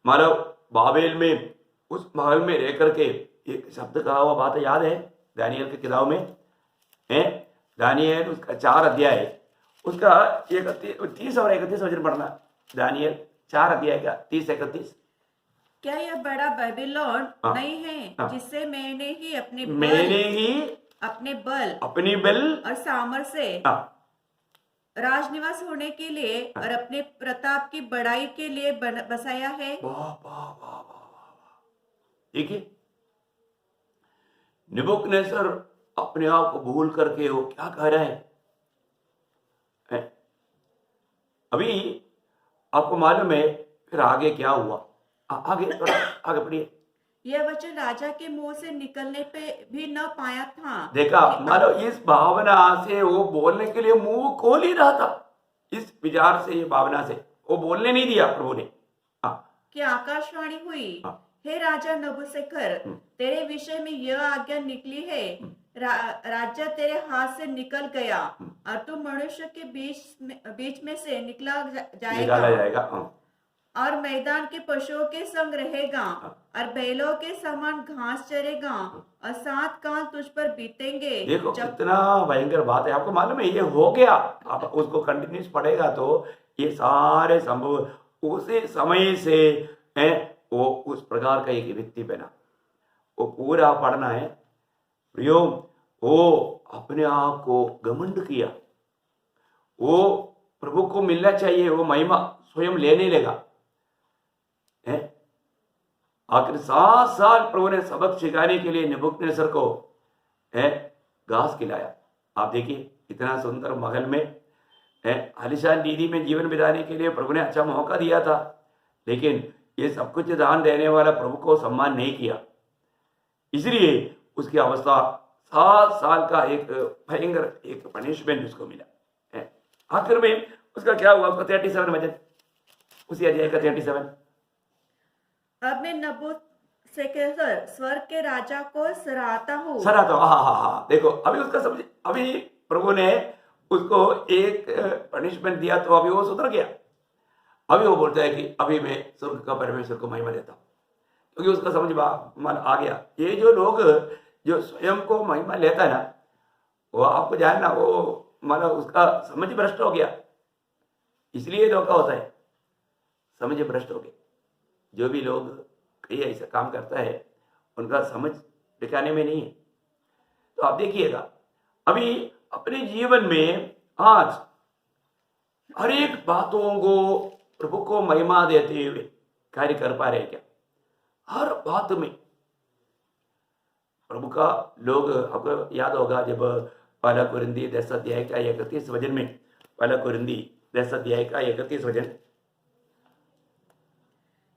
मानो बाबेल में उस महल में रह करके एक शब्द कहा हुआ बात याद है? दानियल की किताब में है, दानियल उसका 4 अध्याय उसका 30 और 31 वचन पढ़ना। दानियल 4 अध्याय का 30-31। क्या यह बड़ा बेबीलोन नहीं है जिससे मैंने ही अपने बल और सामर्थ से राजनिवास होने के लिए और अपने प्रताप की बढ़ाई के लिए बसाया है। ठीक है, नबूकदनेस्सर अपने आप को भूल करके वो क्या कह रहा है? अभी आपको मालूम है फिर आगे क्या हुआ? आगे पढ़िए। यह वचन राजा के मुंह से निकलने पे भी न पाया था। देखा, मानो इस भावना से वो बोलने के लिए मुंह खोल ही रहा था। इस विचार से, ये भावना से वो बोलने नहीं दिया प्रभु ने। क्या आकाशवाणी हुई, हे राजा नबूकदनेस्सर, तेरे विषय में यह आज्ञा निकली है, राज्य तेरे हाथ से निकल गया और तू मनुष्य के बीच में से निकाला जाएगा और मैदान के पशुओं के संग रहेगा और बैलों के समान घास चरेगा और 7 काल तुझ पर बीतेंगे। देखो कितना भयंकर बात है। आपको मालूम है ये हो गया। आप उसको कंटिन्यूस पढ़ेगा तो ये सारे संभव उसी समय से है। वो उस प्रकार का एक व्यक्ति बना, वो पूरा पढ़ना है प्रियो। वो अपने आप को घमंड किया, वो प्रभु को मिलना चाहिए, वो महिमा स्वयं लेने लगा। आखिर 7 साल प्रभु ने सबक सिखाने के लिए नबूकदनेस्सर को घास खिलाया। आप देखिए इतना सुंदर महल में आलीशान निधि में जीवन बिताने के लिए प्रभु ने अच्छा मौका दिया था, लेकिन ये सब कुछ दान देने वाला प्रभु को सम्मान नहीं किया। इसलिए उसकी अवस्था 7 साल का एक भयंकर एक पनिशमेंट उसको मिला। आखिर में उसका क्या हुआ? उसका 37 वचन, उसी अध्याय का 37। अब मैं नबूकदनेस्सर स्वर्ग के राजा को सराहता हूँ। हाँ, देखो अभी उसका समझ, अभी प्रभु ने उसको एक पनिशमेंट दिया तो अभी वो सुधर गया। अभी वो बोलता है कि अभी मैं स्वर्ग का परमेश्वर को महिमा देता हूँ, क्योंकि उसका समझ मन आ गया। ये जो लोग जो स्वयं को महिमा लेता है ना, वो आपको जानना, वो मतलब उसका समझ भ्रष्ट हो गया, इसलिए धोखा होता है, समझ भ्रष्ट हो गया। जो भी लोग कई ऐसा काम करता है उनका समझ ठिकाने में नहीं है। तो आप देखिएगा अभी अपने जीवन में आज हर एक बातों को प्रभु को महिमा देते हुए कार्य कर पा रहे हैं क्या? हर बात में प्रभु का लोग, आपको याद होगा जब पहला कुरिन्दी 10 अध्याय का 31 वचन में, पहला कुरिन्दी 10 अध्याय का 31 वचन,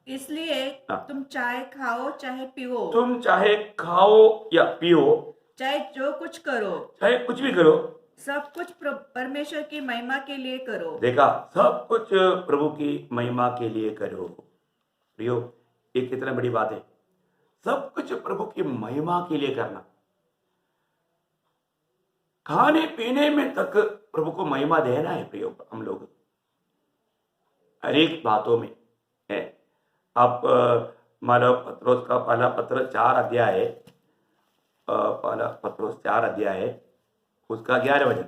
इसलिए तुम चाहे खाओ चाहे पियो, तुम चाहे खाओ या पियो, चाहे जो कुछ करो, चाहे कुछ भी करो, सब कुछ परमेश्वर की महिमा के लिए करो। देखा, सब कुछ प्रभु की महिमा के लिए करो। प्रियो, ये कितना बड़ी बात है, सब कुछ प्रभु की महिमा के लिए करना। खाने पीने में तक प्रभु को महिमा देना है प्रियो। हम लोग हर एक बातों में है। आप मानव पत्रोस का पहला पत्र 4 अध्याय है, पहला पत्रोस 4 अध्याय है, उसका 11 वचन,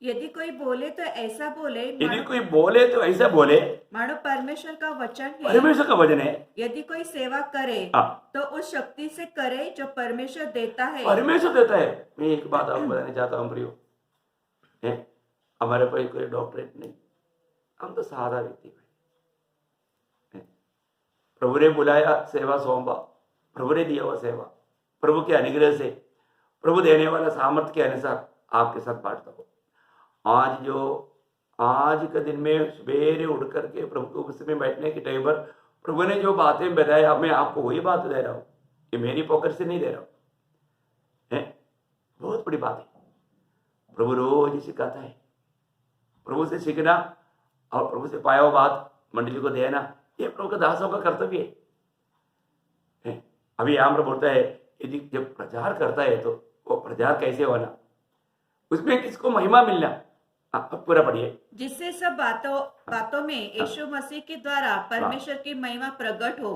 यदि कोई बोले तो ऐसा बोले, यदि कोई बोले तो ऐसा बोले मानो परमेश्वर का वचन है, परमेश्वर का वचन है। यदि कोई सेवा करे तो उस शक्ति से करे जो परमेश्वर देता है। परमेश्वर देता है। मैं एक बात आपको बताना चाहता हूँ प्रियो, हमारे पास कोई डॉक्टरेट नहीं, हम तो सादा व्यक्ति हैं। प्रभु ने बुलाया, सेवा सौंपा, प्रभु ने दिया हुआ सेवा, प्रभु के अनुग्रह से, प्रभु देने वाला सामर्थ्य के अनुसार आपके साथ बांटता हूँ। आज का दिन में सवेरे उठ करके प्रभु के उपस्थिति में बैठने के टाइम पर प्रभु ने जो बातें बताया, मैं आपको वही बात दे रहा हूँ, कि मेरी पॉकेट से नहीं दे रहा हूँ, है बहुत बड़ी बात है। प्रभु रोज ही सिखाता है। प्रभु से सीखना और प्रभु से पाया हुआ बात मंडली को देना, ये प्रभु के दासों का कर्तव्य है। अभी यहाँ पर बोलता है, यदि जब प्रचार करता है तो वो प्रचार कैसे होना, उसमें किसको महिमा मिलना। अब पूरा पढ़िए। जिससे सब बातों में यीशु मसीह के द्वारा परमेश्वर की महिमा प्रकट हो।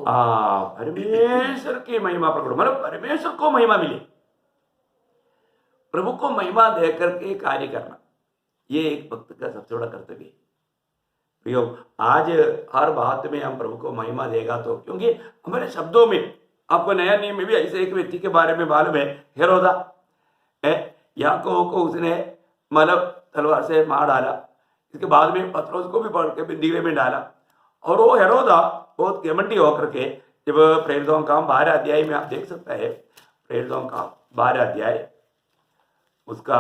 परमेश्वर की महिमा प्रकट हो, मतलब परमेश्वर को महिमा मिले, प्रभु को महिमा दे करके कार्य करना, ये एक भक्त का सबसे बड़ा कर्तव्य है। प्रियो, आज हर बात में हम प्रभु को महिमा देगा तो, क्योंकि हमारे शब्दों में, आपको नया नियम में भी ऐसे एक व्यक्ति के बारे में मालूम है, हेरोदा याकूब को उसने मतलब तलवार से मार डाला, इसके बाद में पतरस को भी पकड़ के बिंदीले में डाला। और वो हेरोदा बहुत घमंडी होकर के, जब प्रेरितों का 12 अध्याय में आप देख सकते हैं, प्रेरितों का 12 अध्याय उसका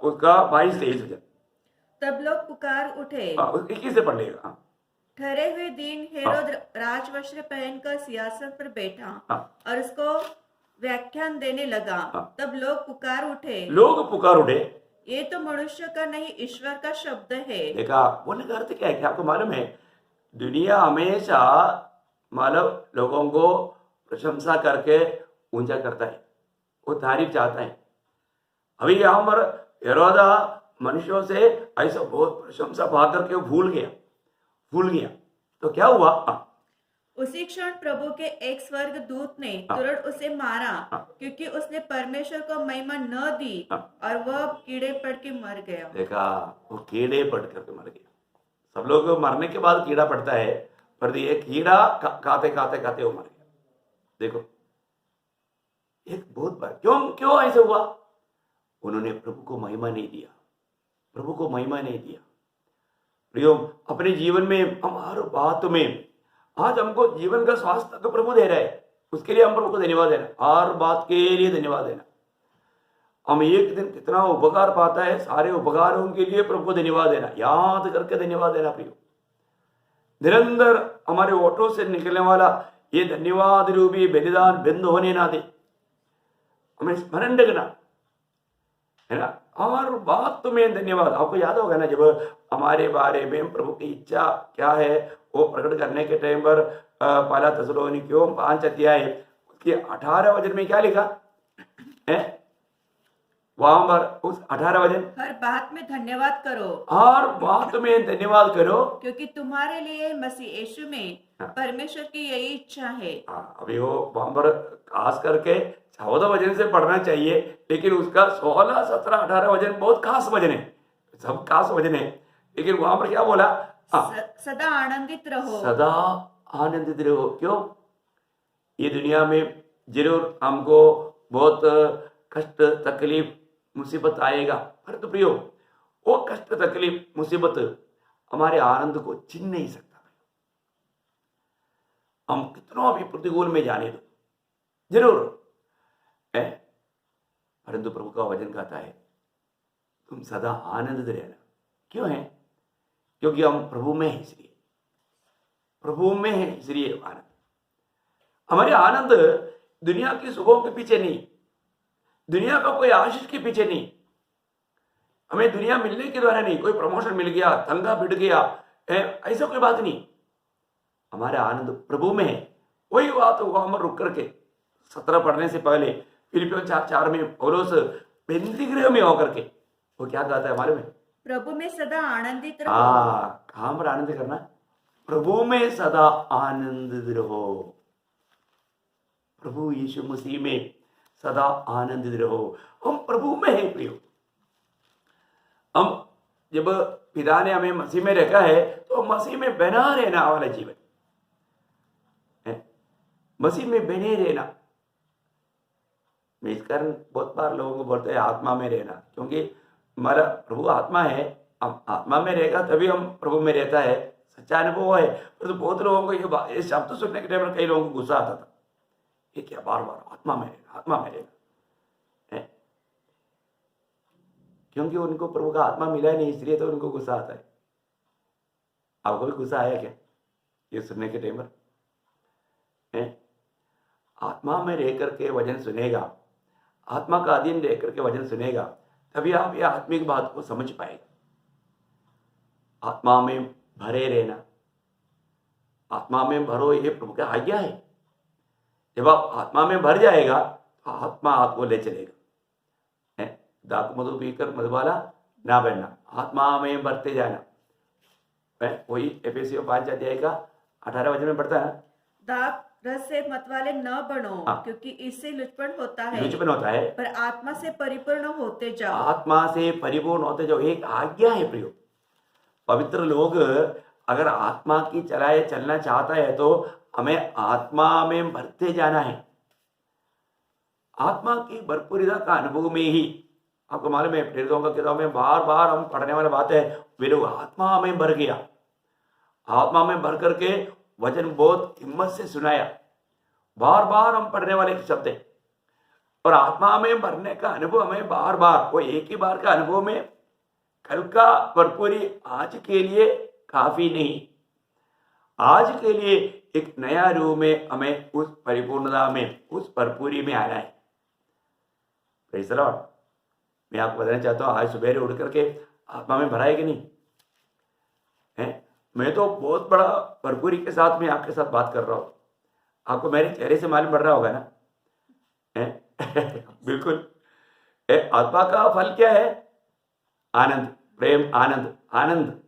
22-23 वचन, तब लोग पुकार उठे, 21 से पढ़ लेगा। ठहरे हुए दिन हेरोद राजवस्त्र पहनकर सिंहासन पर बैठा और उसको व्याख्यान देने लगा। तब लोग पुकार उठे, ये तो मनुष्य का नहीं ईश्वर का शब्द है। देखा, बोलने का अर्थ क्या है कि आपको मालूम है, दुनिया हमेशा मानव लोगों को प्रशंसा करके ऊंचा करता है, वो तारीफ चाहता है। अभी यहाँ पर हेरोदा मनुष्यों से ऐसा बहुत प्रशंसा पा करके भूल गया। तो क्या हुआ? उसी क्षण प्रभु के एक स्वर्ग दूत ने तुरंत उसे मारा, क्योंकि उसने परमेश्वर को महिमा न दी, और वह कीड़े पड़ के मर गया। देखा, वो कीड़े पड़ करके मर गया। सब लोग मरने के बाद कीड़ा पड़ता है, पर ये कीड़ा खाते खाते वो मर गया। देखो, एक बहुत बार क्यों ऐसे हुआ? उन्होंने प्रभु को महिमा नहीं दिया। प्रियो, अपने जीवन में हम हर बात में, आज हमको जीवन का स्वास्थ्य तो प्रभु दे रहा है, उसके लिए हम प्रभु को धन्यवाद देना, हर बात के लिए धन्यवाद देना। हम एक दिन कितना उपकार पाता है, सारे उपकारों के लिए प्रभु को धन्यवाद देना, याद करके धन्यवाद देना। प्रियो, निरंतर हमारे ओठों से निकलने वाला ये धन्यवाद रूपी बलिदान बंद होने ना दे, हमें स्मरण रखना। है ना। और बहुत तुम्हें धन्यवाद। आपको याद होगा ना, जब हमारे बारे में प्रभु की इच्छा क्या है वो प्रकट करने के टाइम पर पहला थिस्सलुनीकियों 5 अध्याय उसके 18 वचन में क्या लिखा है, वहां पर उस 18 वचन, हर बात में धन्यवाद करो, हर बात में धन्यवाद करो, क्योंकि तुम्हारे लिए मसीह यीशु में परमेश्वर की यही इच्छा है। अभी वो वहां पर खास करके 14 वचन से पढ़ना चाहिए, लेकिन उसका 16, 17, 18 वचन बहुत खास वचन है, सब खास वचन है। लेकिन वहां पर क्या बोला, सदा आनंदित रहो, सदा आनंदित रहो। क्यों? ये दुनिया में जरूर हमको बहुत कष्ट तकलीफ मुसीबत आएगा, परंतु प्रियो वो कष्ट तकलीफ मुसीबत हमारे आनंद को छीन नहीं सकता। हम कितना भी प्रतिकूल में जाने दो जरूर है, परंतु प्रभु का वचन कहता है तुम सदा आनंदित रहना। क्यों है? क्योंकि हम प्रभु में हैं, इसलिए प्रभु में है, इसलिए आनंद। हमारे आनंद दुनिया की सुखों के पीछे नहीं, दुनिया का कोई आशीष के पीछे नहीं, हमें दुनिया मिलने के द्वारा नहीं, कोई प्रमोशन मिल गया, तंगा बिड़ गया, ऐसा कोई बात नहीं। हमारा आनंद प्रभु में है। वही बात वहां पर रुक करके 17 पढ़ने से पहले फिलिपियों 4:4 में पौलुस बंदी गृह में होकर के वो क्या कहता है मालूम है? प्रभु में सदा आनंदित रहो। कहां पर आनंद करना? प्रभु में सदा आनंदित रहो। प्रभु यीशु मसीह में सदा आनंदित रहो। हम प्रभु में हैं प्रियो। हम जब पिता ने हमें मसीह में रखा है तो मसीह में बना रहना वाला जीवन है, मसीह में बने रहना। इस कारण बहुत बार लोगों को बोलते हैं आत्मा में रहना, क्योंकि हमारा प्रभु आत्मा है, हम आत्मा में रहेगा तभी हम प्रभु में रहता है, सच्चा अनुभव है। तो बहुत लोगों को ये शब्द सुनने के टाइम पर कई लोगों को गुस्सा आता था, ये क्या बार बार आत्मा में रहना, आत्मा में रहना है, क्योंकि उनको प्रभु का आत्मा मिला नहीं, इसलिए तो उनको गुस्सा आता है। आपको भी गुस्सा आया क्या ये सुनने के टाइम पर? आत्मा में रह करके वचन सुनेगा, आत्मा का अधीन रह करके वचन सुनेगा, तभी आप ये आत्मिक बात को समझ पाएगा। आत्मा में भरे रहना, आत्मा में भरो, ये प्रभु की आज्ञा है। जब आप आत्मा में भर जाएगा तो आत्मा आपको ले चलेगा। दाख मधु पीकर मधुबाला ना बनना, आत्मा में भरते जाना। वही एफेसियों 5 अध्याय का 18 वचन में पढ़ता है, दाख रस से मतवाले न बनो, क्योंकि इससे लुचपन होता है, पर आत्मा से परिपूर्ण होते जाओ। आत्मा से परिपूर्ण होते जाओ, एक आज्ञा है प्रियो। पवित्र लोग अगर आत्मा की चलाए चलना चाहता है तो हमें आत्मा में भरते जाना है। आत्मा की भरपूरिता का अनुभव में ही आपको मालूम है, प्रेरितों का किताब में बार बार हम पढ़ने वाली बात है, वे लोग आत्मा में भर गया, आत्मा में भर करके वचन बहुत हिम्मत से सुनाया। बार बार हम पढ़ने वाले शब्द है, और आत्मा में भरने का अनुभव हमें बार बार, वो एक ही बार का अनुभव में कल का भरपूरी आज के लिए काफी नहीं, आज के लिए एक नया रूप में हमें उस परिपूर्णता में, उस भरपूरी में आना है। Praise the Lord. मैं आपको बताना चाहता हूँ, आज सुबह उठ करके आत्मा में भरा है कि नहीं है? मैं तो बहुत बड़ा भरपूरी के साथ में आपके साथ बात कर रहा हूँ, आपको मेरे चेहरे से मालूम पड़ रहा होगा ना बिल्कुल। आत्मा का फल क्या है? आनंद, प्रेम, आनंद, आनंद।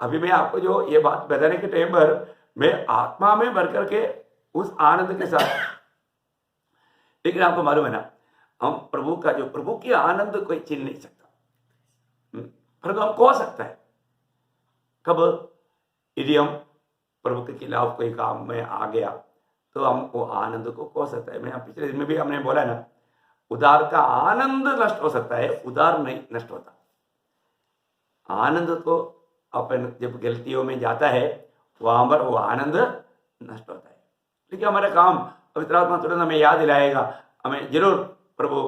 अभी मैं आपको जो ये बात बताने के टाइम पर मैं आत्मा में भर करके उस आनंद के साथ, लेकिन आपको मालूम है ना, हम प्रभु का जो, प्रभु की आनंद कोई छीन नहीं सकता, परंतु हम खो सकता है। कब? यदि हम प्रभु के खिलाफ कोई काम में आ गया तो हम वो आनंद को खो सकता है। मैं पिछले दिन में भी हमने बोला ना, उदार का आनंद नष्ट हो सकता है, उदार नहीं नष्ट होता। आनंद तो अपन जब गलतियों में जाता है वहां पर वो आनंद नष्ट होता है। लेकिन हमारा काम, पवित्र आत्मा तुरंत हमें याद दिलाएगा, हमें जरूर प्रभु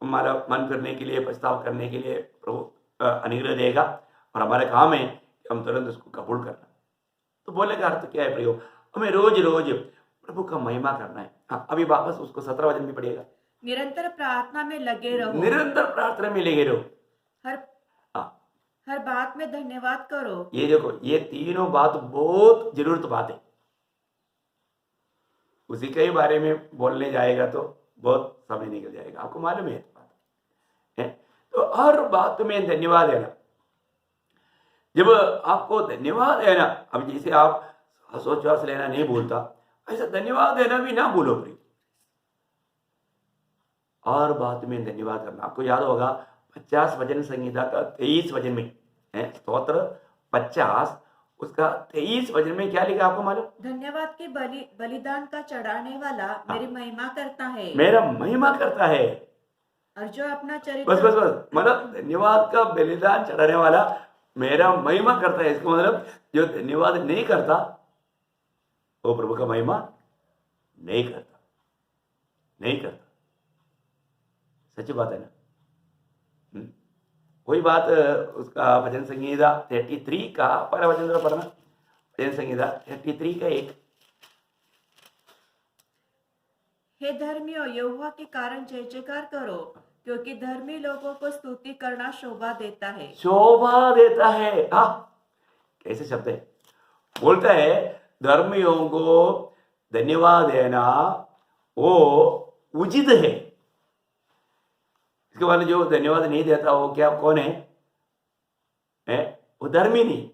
हमारा मन करने के लिए, पछताव करने के लिए प्रभु अनुग्रह देगा, और हमारा काम है कि हम तुरंत उसको कबूल करना। तो बोलने का अर्थ क्या है प्रियो? हमें रोज रोज प्रभु का महिमा करना है। अभी वापस उसको 17 वचन भी पढ़िएगा। निरंतर प्रार्थना में लगे रहो, निरंतर प्रार्थना में लगे रहो। हर हाँ, हर बात में धन्यवाद करो। ये देखो, ये तीनों बात बहुत जरूरत बात है। उसी के बारे में बोलने जाएगा तो बहुत समय निकल जाएगा, आपको मालूम है बात है। तो हर बात में धन्यवाद है ना। जब आपको धन्यवाद है ना, अब जैसे आप श्वास लेना नहीं भूलता, ऐसा धन्यवाद देना भी ना भूलो प्रिय। और बात में धन्यवाद करना। आपको याद होगा 50 भजन संहिता का 23 भजन में है, स्तोत्र 50 उसका 23 भजन में क्या लिखा आपको मालूम? धन्यवाद के बलिदान का चढ़ाने वाला मेरी महिमा करता है, मेरा महिमा करता है। और जो अपना चरित्र बस मतलब धन्यवाद का बलिदान चढ़ाने वाला मेरा महिमा करता है। इसका मतलब जो धन्यवाद नहीं करता वो प्रभु का महिमा नहीं करता, नहीं करता। सच्ची बात है ना। वही बात उसका भजन संगीता 33 का पहला वचन जरा पढ़ना। भजन संगीता 33 का 1। हे धर्मियों, यहोवा के कारण जय जयकार करो, क्योंकि धर्मी लोगों को स्तुति करना शोभा देता है। शोभा देता है। हाँ, कैसे शब्द है? बोलता है धर्मियों को धन्यवाद देना वो उचित है। इसके बाद जो धन्यवाद नहीं देता वो क्या, कौन है? वो धर्मी नहीं।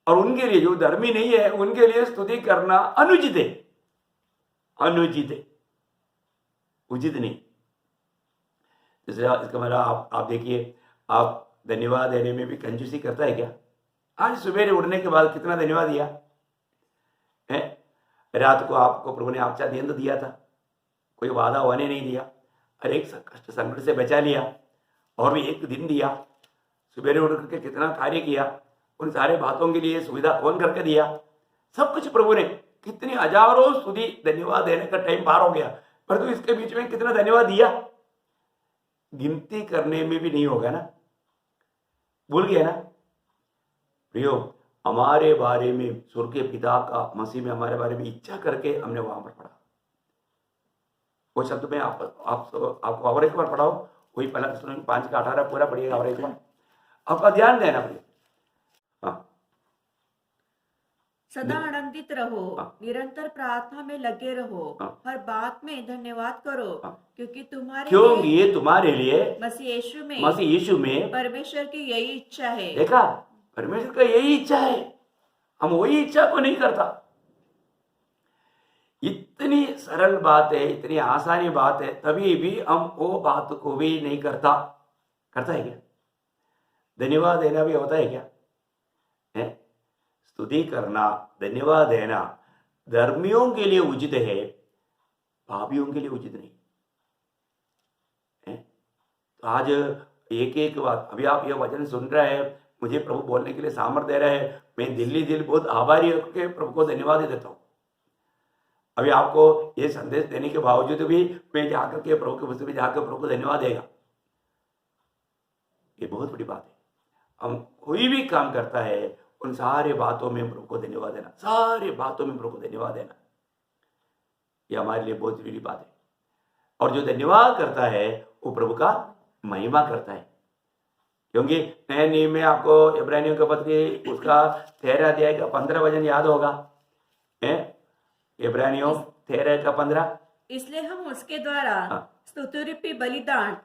और उनके लिए जो धर्मी नहीं है उनके लिए स्तुति करना अनुचित है, अनुचित है, उचित नहीं। जैसे इसका मतलब आप देखिए, आप धन्यवाद देने में भी कंजूसी करता है क्या? आज सुबह उठने के बाद कितना धन्यवाद दिया है? रात को आपको प्रभु ने अच्छा दिन दिया था, कोई वादा होने नहीं दिया, हर एक कष्ट संकट से बचा लिया, और भी एक दिन दिया। सुबह उठ करके कितना कार्य किया, उन सारे बातों के लिए सुविधा कौन करके दिया? सब कुछ प्रभु ने। कितनी हजारों स्तुति धन्यवाद देने का टाइम पार हो गया, परंतु इसके बीच में कितना धन्यवाद दिया गिनती करने में भी नहीं होगा ना, भूल गया ना प्रियो। हमारे बारे में स्वर्गीय पिता का मसीह में हमारे बारे में इच्छा करके हमने वहां पर पढ़ा। वो शब्द में आपको और एक बार पढ़ाओ, वही पहला 5 का 18 पूरा पढ़िएगा और एक बार। आपका ध्यान देना प्रिय। हाँ, सदा आनंदित रहो, निरंतर प्रार्थना में लगे रहो, हर बात में धन्यवाद करो, क्योंकि तुम्हारे लिए मसीह यीशु में परमेश्वर की यही इच्छा है। देखा, परमेश्वर का यही इच्छा है, हम वही इच्छा को नहीं करता। इतनी सरल बात है, इतनी आसानी बात है, तभी भी हम वो बात को भी नहीं करता है क्या? धन्यवाद देना भी होता है क्या? है स्तुति करना, धन्यवाद देना धर्मियों के लिए उचित है, पापियों के लिए उचित नहीं है। तो आज एक एक बात, अभी आप ये वचन सुन रहे हैं, मुझे प्रभु बोलने के लिए सामर्थ्य दे रहे हैं, मैं दिल बहुत आभारी होकर प्रभु को धन्यवाद देता हूँ। अभी आपको ये संदेश देने के बावजूद भी मैं जाकर के प्रभु के पुस्तक में जाकर प्रभु को धन्यवाद देगा, ये बहुत बड़ी बात है। हम कोई भी काम करता है उन सारे बातों में प्रभु को धन्यवाद देना, सारे बातों में प्रभु को धन्यवाद देना, ये हमारे लिए बहुत जरूरी बात है। और जो धन्यवाद करता है वो प्रभु का महिमा करता है, क्योंकि नए नियम में आपको इब्रानियों के पत्र उसका 13 अध्याय का 15 वचन याद होगा, इब्रानियों 13 का 15। इसलिए हम उसके द्वारा स्तुतिरूपी बलिदान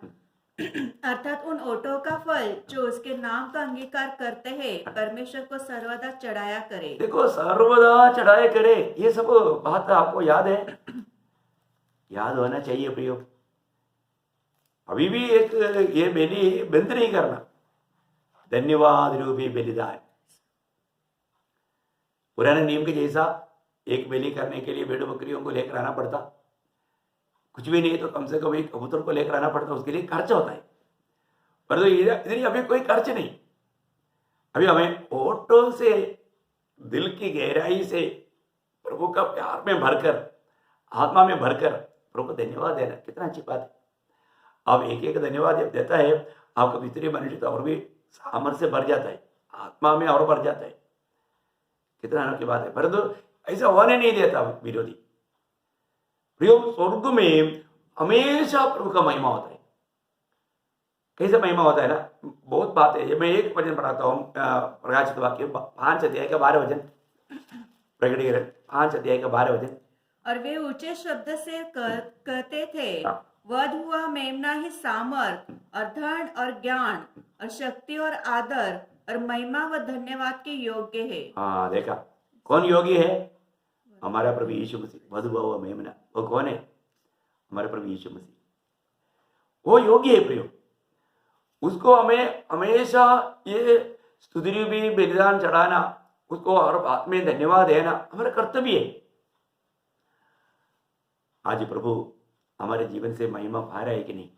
अर्थात उन ओटों का फल जो उसके नाम का अंगीकार करते हैं परमेश्वर को सर्वदा चढ़ाया करे। देखो, सर्वदा चढ़ाया करे, ये सब बात आपको याद है, याद होना चाहिए प्रियो। अभी भी एक ये बेली बंद नहीं करना, धन्यवाद रूपी बलिदान। पुराने नियम के जैसा एक बेली करने के लिए भेड़ बकरियों को लेकर आना पड़ता, कुछ भी नहीं तो कम से कम एक कबूतर को लेकर आना पड़ता, उसके लिए खर्च होता है। पर तो इधर अभी कोई खर्च नहीं, अभी हमें ओटों से दिल की गहराई से प्रभु का प्यार में भरकर, आत्मा में भरकर प्रभु को धन्यवाद देना, कितना अच्छी बात है। अब एक एक धन्यवाद जब देता है आपका भीतरी मनुष्य तो और भी सामर्थ्य से भर जाता है, आत्मा में और भर जाता है, कितना अनोखी बात है। परंतु ऐसा होने नहीं देता विरोधी। प्रियो, स्वर्ग में हमेशा प्रभु का महिमा होता है। कैसे महिमा होता है ना, बहुत बात है। ये मैं एक वचन पढ़ाता हूँ, प्रकाशित वाक्य 5 अध्याय का 12 वचन, प्रकटीकरण 5 अध्याय का 12 वचन। और वे ऊंचे शब्द से कहते थे, हाँ। वध हुआ मेमना ही सामर्थ और धन और ज्ञान और शक्ति और आदर और महिमा व धन्यवाद के योग्य है। हाँ, देखा कौन योग्य है? हमारा प्रभु यीशु मसीह। वध हुआ मेमना, वो कौन है? हमारे प्रभु यीशु मसीह, वो योग्य है प्रियो। उसको हमें हमेशा ये स्तुति भी बलिदान चढ़ाना, उसको हर बात में धन्यवाद देना हमारा कर्तव्य है। आज प्रभु हमारे जीवन से महिमा पा रहा है कि नहीं?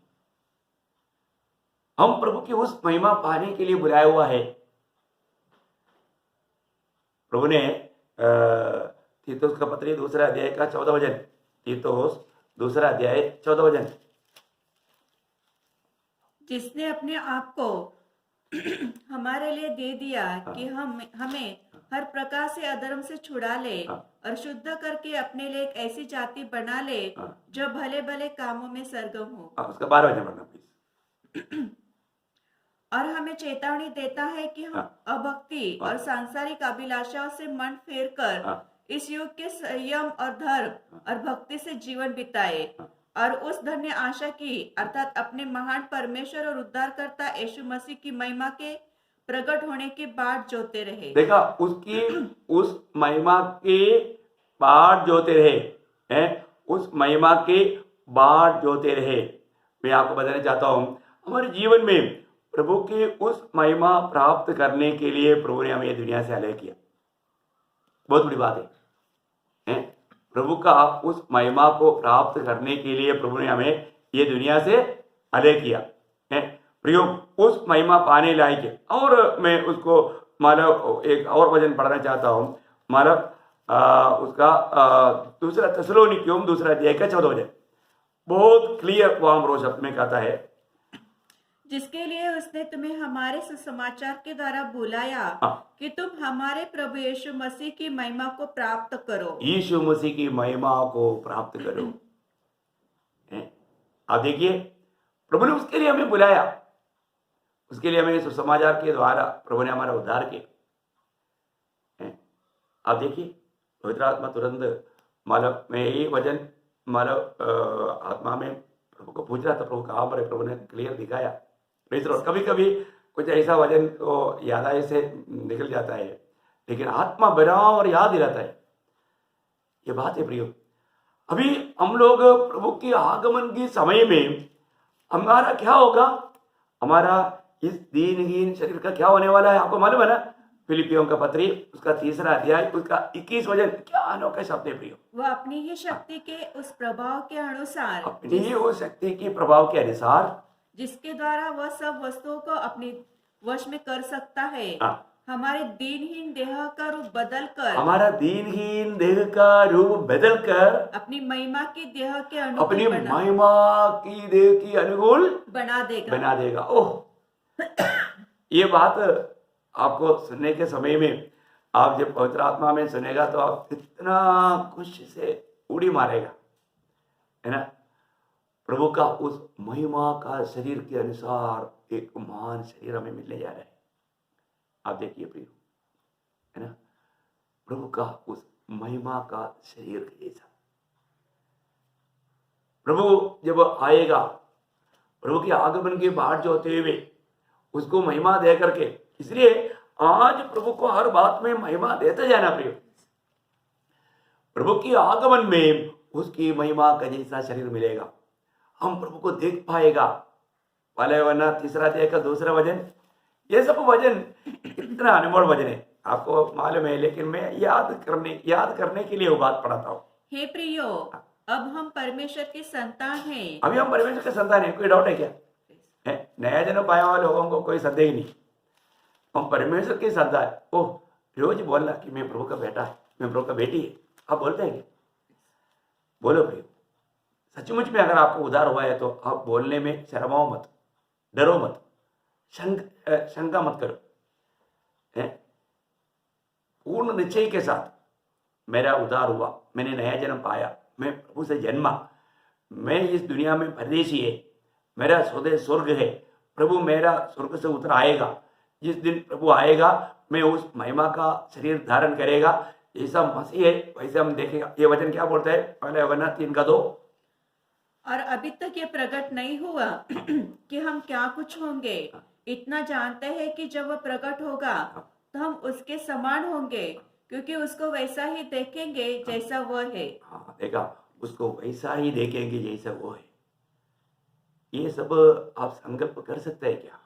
हम प्रभु की उस महिमा पाने के लिए बुलाया हुआ है। प्रभु ने तीतुस का पत्री 2 अध्याय का 14 वचन, तीतुस 2 अध्याय 14 वचन, जिसने अपने आप को हमारे लिए दे दिया कि हमें हर प्रकार से अधर्म से छुड़ा ले और शुद्ध करके अपने लिए एक ऐसी जाति बना ले जो भले भले कामों में सरगम हो। उसका 12 वचन पढ़ना प्लीज। और हमें चेतावनी देता है कि हम अभक्ति और सांसारिक अभिलाषाओं से मन फेरकर इस युग के संयम और धर्म और भक्ति से जीवन बिताए और उस धन्य आशा की अर्थात अपने महान परमेश्वर और उद्धारकर्ता यीशु मसीह की महिमा के प्रकट होने की बाट जोते रहे। देखा, उसकी उस महिमा के बाट जोते रहे हैं, उस महिमा के बाट जोते रहे। मैं आपको बताना चाहता हूं, हमारे जीवन में प्रभु की उस महिमा प्राप्त करने के लिए प्रभु ने हमें दुनिया से अलग किया। बहुत बड़ी बात है। प्रभु का उस महिमा को प्राप्त करने के लिए प्रभु ने हमें ये दुनिया से अलग किया है। प्रियो, उस महिमा पाने लायक है। और मैं उसको मतलब एक और वचन पढ़ना चाहता हूँ, मतलब उसका 2 थिस्सलुनीकियों 2 अध्याय का 14 वचन बहुत क्लियर वहां रोज शब्द में कहता है, जिसके लिए उसने तुम्हें हमारे सुसमाचार के द्वारा बुलाया कि तुम हमारे प्रभु यीशु मसीह की महिमा को प्राप्त करो। यीशु मसीह की महिमा को प्राप्त करो। आप देखिए, प्रभु ने उसके लिए हमें बुलाया, उसके लिए हमें सुसमाचार के द्वारा प्रभु ने हमारा उद्धार किया। आप देखिए, पवित्र आत्मा तुरंत मतलब मैं यही वचन मतलब आत्मा में प्रभु को पूछ रहा था, प्रभु कहाँ पर है? प्रभु ने क्लियर दिखाया। कभी कभी कुछ ऐसा वचन तो याद से निकल जाता है, लेकिन आत्मा बना और याद दिलाता है। ये बात है प्रियो। अभी हम लोग प्रभु के आगमन के समय में हमारा क्या होगा? हमारा इस दीनहीन शरीर का क्या होने वाला है? आपको मालूम है ना? फिलिपियों का पत्री उसका 3 अध्याय उसका 21 वचन, क्या अनोखा शब्द है प्रियो। वह अपनी ही शक्ति के उस प्रभाव के अनुसार, अपनी ही उस शक्ति के प्रभाव के अनुसार, जिसके द्वारा वह सब वस्तुओं को अपने वश में कर सकता है, हमारे दीनहीन देह का रूप बदलकर, हमारा दीनहीन देह का रूप बदलकर अपनी महिमा की देह के अनुकूल, अपनी महिमा की देह की अनुकूल बना देगा। ओह, ये बात आपको सुनने के समय में आप जब पवित्र आत्मा में सुनेगा तो आप इतना खुशी से उड़ी मारेगा, है ना? प्रभु का उस महिमा का शरीर के अनुसार एक महान शरीर हमें मिलने जा रहा है। आप देखिए प्रियो, है ना? प्रभु का उस महिमा का शरीर जैसा प्रभु जब आएगा, प्रभु के आगमन के बाट जो होते हुए उसको महिमा दे करके, इसलिए आज प्रभु को हर बात में महिमा देते जाना प्रियो। प्रभु के आगमन में उसकी महिमा का जैसा शरीर मिलेगा, हम प्रभु को देख पाएगा। वाले वरना 3 अध्याय का 2 वचन, ये सब वचन इतना अनमोल वचन है, आपको मालूम है, लेकिन मैं याद करने के लिए वो बात पढ़ाता हूँ। हे प्रियो, अब हम परमेश्वर के संतान हैं। अभी हम परमेश्वर के संतान हैं, कोई डाउट है क्या? है नया जन्म पाया हुआ लोगों को कोई संदेह नहीं, हम परमेश्वर के संतान। ओह, रोज बोलना कि मैं प्रभु का बेटा है, मैं प्रभु का बेटी है, आप बोलते हैं क्या? बोलो प्रियो, सचमुच में अगर आपको उद्धार हुआ है तो आप बोलने में शर्माओ मत, डरो मत, शंका मत करो। पूर्ण निश्चय के साथ मेरा उद्धार हुआ, मैंने नया जन्म पाया, मैं प्रभु से जन्मा, मैं इस दुनिया में परदेशी है, मेरा स्वदेश स्वर्ग है, प्रभु मेरा स्वर्ग से उतर आएगा, जिस दिन प्रभु आएगा मैं उस महिमा का शरीर धारण करेगा, जैसा मसीह है वैसे हम देखेगा। ये वचन क्या बोलता है? पहले यूहन्ना 3:2। और अभी तक ये प्रकट नहीं हुआ कि हम क्या कुछ होंगे, इतना जानते हैं कि जब वह प्रकट होगा तो हम उसके समान होंगे, क्योंकि उसको वैसा ही देखेंगे जैसा वह है। हाँ, देखा, उसको वैसा ही देखेंगे जैसा वो है। ये सब आप संकल्प कर सकते हैं क्या?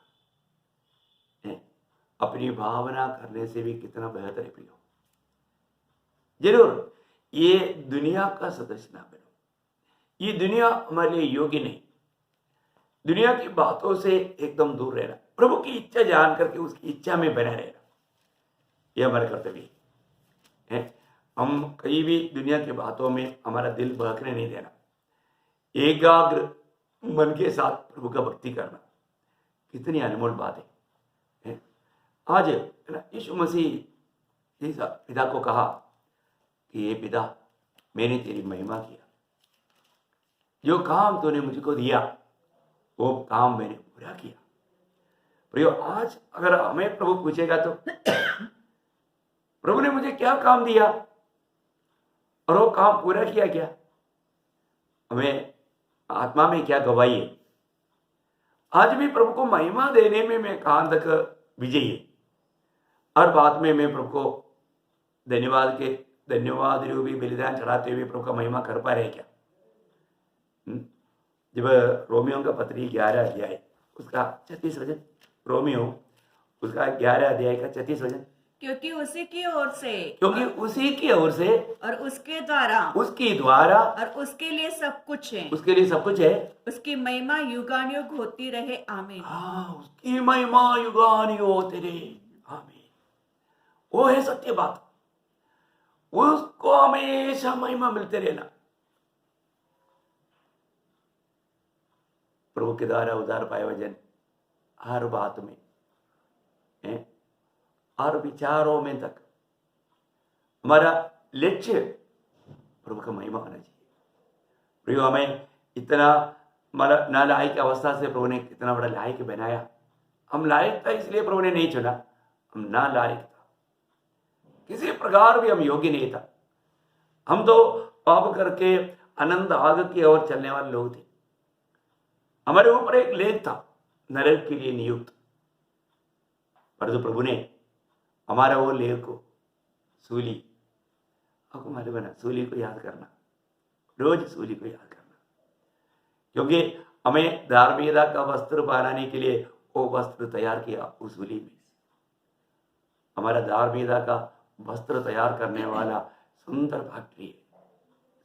अपनी भावना करने से भी कितना बेहतर है प्रियो। जरूर ये दुनिया का सदस्य ना बनो, ये दुनिया हमारे लिए योग्य नहीं। दुनिया की बातों से एकदम दूर रहना, प्रभु की इच्छा जान करके उसकी इच्छा में बना रहना, यह हमारा कर्तव्य है। हम कहीं भी दुनिया की बातों में हमारा दिल बहकने नहीं देना, एकाग्र मन के साथ प्रभु का भक्ति करना, कितनी अनमोल बात है। आज यीशु मसीह इस पिता को कहा कि ये पिता, मैंने तेरी महिमा किया, जो काम तूने मुझको दिया वो काम मैंने पूरा किया। प्रियो, आज अगर हमें प्रभु पूछेगा तो प्रभु ने मुझे क्या काम दिया और वो काम पूरा किया क्या, हमें आत्मा में क्या गवाही है? आज भी प्रभु को महिमा देने में मैं कहां तक विजयी है? हर बात में मैं प्रभु को धन्यवाद रूपी बलिदान चढ़ाते हुए प्रभु का महिमा कर पा रहे क्या? जब रोमियो का पत्री 11 अध्याय उसका 36 वचन, रोमियो उसका 11 अध्याय का 36 वचन, क्योंकि उसी की ओर से और उसके द्वारा और उसके लिए सब कुछ है, उसकी महिमा युगानुयुग होती रहे, आमीन। उसकी महिमा युगानुयुग होती रहे, आमीन। वो है सत्य बात, उसको हमेशा महिमा मिलते रहना। प्रभु के द्वारा उधार पाए वचन हर बात में, हर विचारों में तक हमारा लक्ष्य प्रभु का महिमा होना चाहिए। प्रभु हमें इतना नालायक अवस्था से प्रभु ने कितना बड़ा लायक बनाया। हम लायक था इसलिए प्रभु ने नहीं चुना, हम नालायक था, किसी प्रकार भी हम योग्य नहीं था। हम तो पाप करके अनंत आग की ओर चलने वाले लोग थे। हमारे ऊपर एक लेख था नरक के लिए नियुक्त, परंतु प्रभु ने हमारा वो लेख को सूली, आपको मालूम है ना, सूली को याद करना, रोज सूली को याद करना, क्योंकि हमें धार्मिकता का वस्त्र पहनाने के लिए वो वस्त्र तैयार किया उस सूली में। हमारा धार्मिकता का वस्त्र तैयार करने वाला सुंदर फैक्ट्री है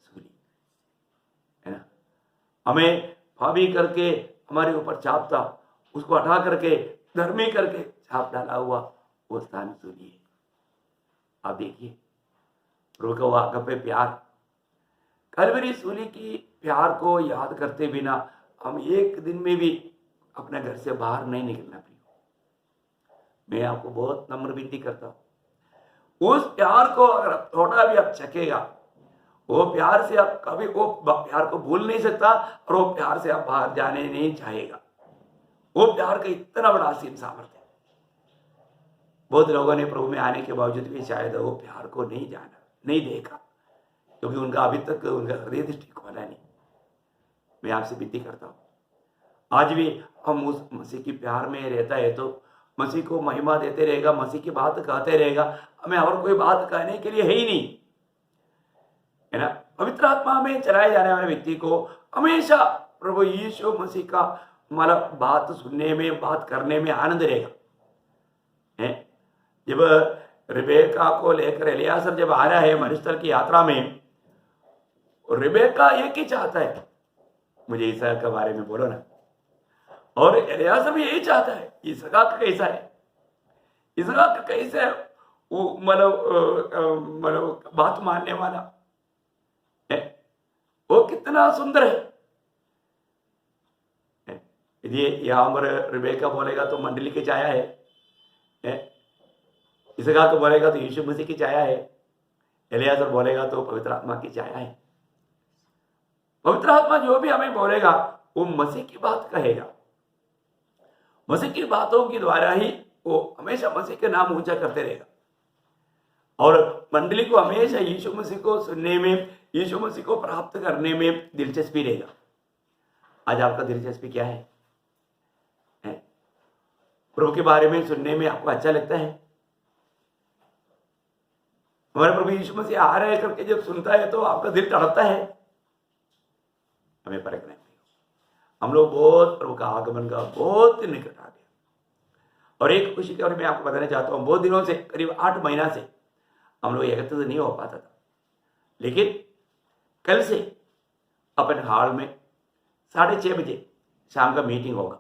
सूली, है ना। हमें पापी करके हमारे ऊपर छापता, उसको हटा करके धर्मी करके छाप डाला हुआ वो स्थान सूली है। आप देखिए प्रभु का वाकई पे प्यार, कलवरी सूली की प्यार को याद करते बिना हम एक दिन में भी अपने घर से बाहर नहीं निकलना। मैं आपको बहुत नम्र विनती करता हूं, उस प्यार को अगर थोड़ा भी आप चखेगा, वो प्यार से आप कभी वो प्यार को भूल नहीं सकता और वो प्यार से आप बाहर जाने नहीं चाहेगा। वो प्यार का इतना बड़ा असीम सामर्थ्य है। बहुत लोगों ने प्रभु में आने के बावजूद भी शायद वो प्यार को नहीं जाना, नहीं देखा, क्योंकि उनका अभी तक उनका हृदय दृष्टि खोला नहीं। मैं आपसे विनती करता हूँ, आज भी हम उस मसीह की प्यार में रहता है तो मसीह को महिमा देते रहेगा, मसीह की बात कहते रहेगा, हमें और कोई बात कहने के लिए है ही नहीं, है ना। पवित्र आत्मा में चलाए जाने वाले व्यक्ति को हमेशा प्रभु यीशु मसीह का मतलब बात सुनने में, बात करने में आनंद रहेगा। जब रिबेका को लेकर एलियासर जब आ रहा है मरुस्थल की यात्रा में, रिबेका एक ही चाहता है, मुझे इसहाक के बारे में बोलो ना, और एलियासर भी यही चाहता है, इसहाक कैसा है, इसहाक कैसा है, वो मतलब बात मानने वाला है, वो कितना सुंदर है। यदि यहाँ पर रिबेका बोलेगा तो मंडली की छाया है, इसहाक बोलेगा तो यीशु मसीह की छाया है, एलियासर बोलेगा तो पवित्र आत्मा की छाया है। पवित्र आत्मा जो भी हमें बोलेगा वो मसीह की बात कहेगा। मसीह की बातों के द्वारा ही वो हमेशा मसीह के नाम ऊंचा करते रहेगा और मंडली को हमेशा यीशु मसीह को सुनने में, यीशु मसीह को प्राप्त करने में दिलचस्पी रहेगा। आज आपका दिलचस्पी क्या है? प्रभु के बारे में सुनने में आपको अच्छा लगता है? हमारे प्रभु यीशु मसीह आ रहे करके जब सुनता है तो आपका दिल तड़पता है? हमें परखना है। हम लोग बहुत प्रभु का आगमन का बहुत निकट आ गया और एक खुशी के बारे में आपको बताना चाहता हूँ। बहुत दिनों से, करीब 8 महीना से हम लोग एकत्रित नहीं हो पाता था, लेकिन कल से अपन हॉल में 6:30 बजे शाम का मीटिंग होगा।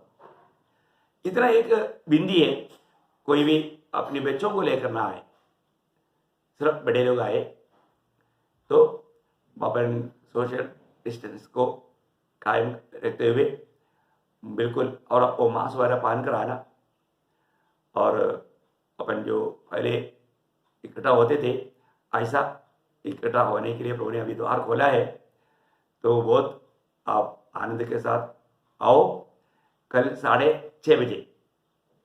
इतना एक बिंदी है, कोई भी अपने बच्चों को लेकर ना आए, सिर्फ बड़े लोग आए तो अपन सोशल डिस्टेंस को कायम रखते हुए बिल्कुल, और वो मास्क वगैरह पहन कर आना। और अपन जो पहले इकट्ठा होते थे, ऐसा इकट्ठा होने के लिए प्रभु ने अभी द्वार खोला है, तो बहुत आप आनंद के साथ आओ। कल 6:30 बजे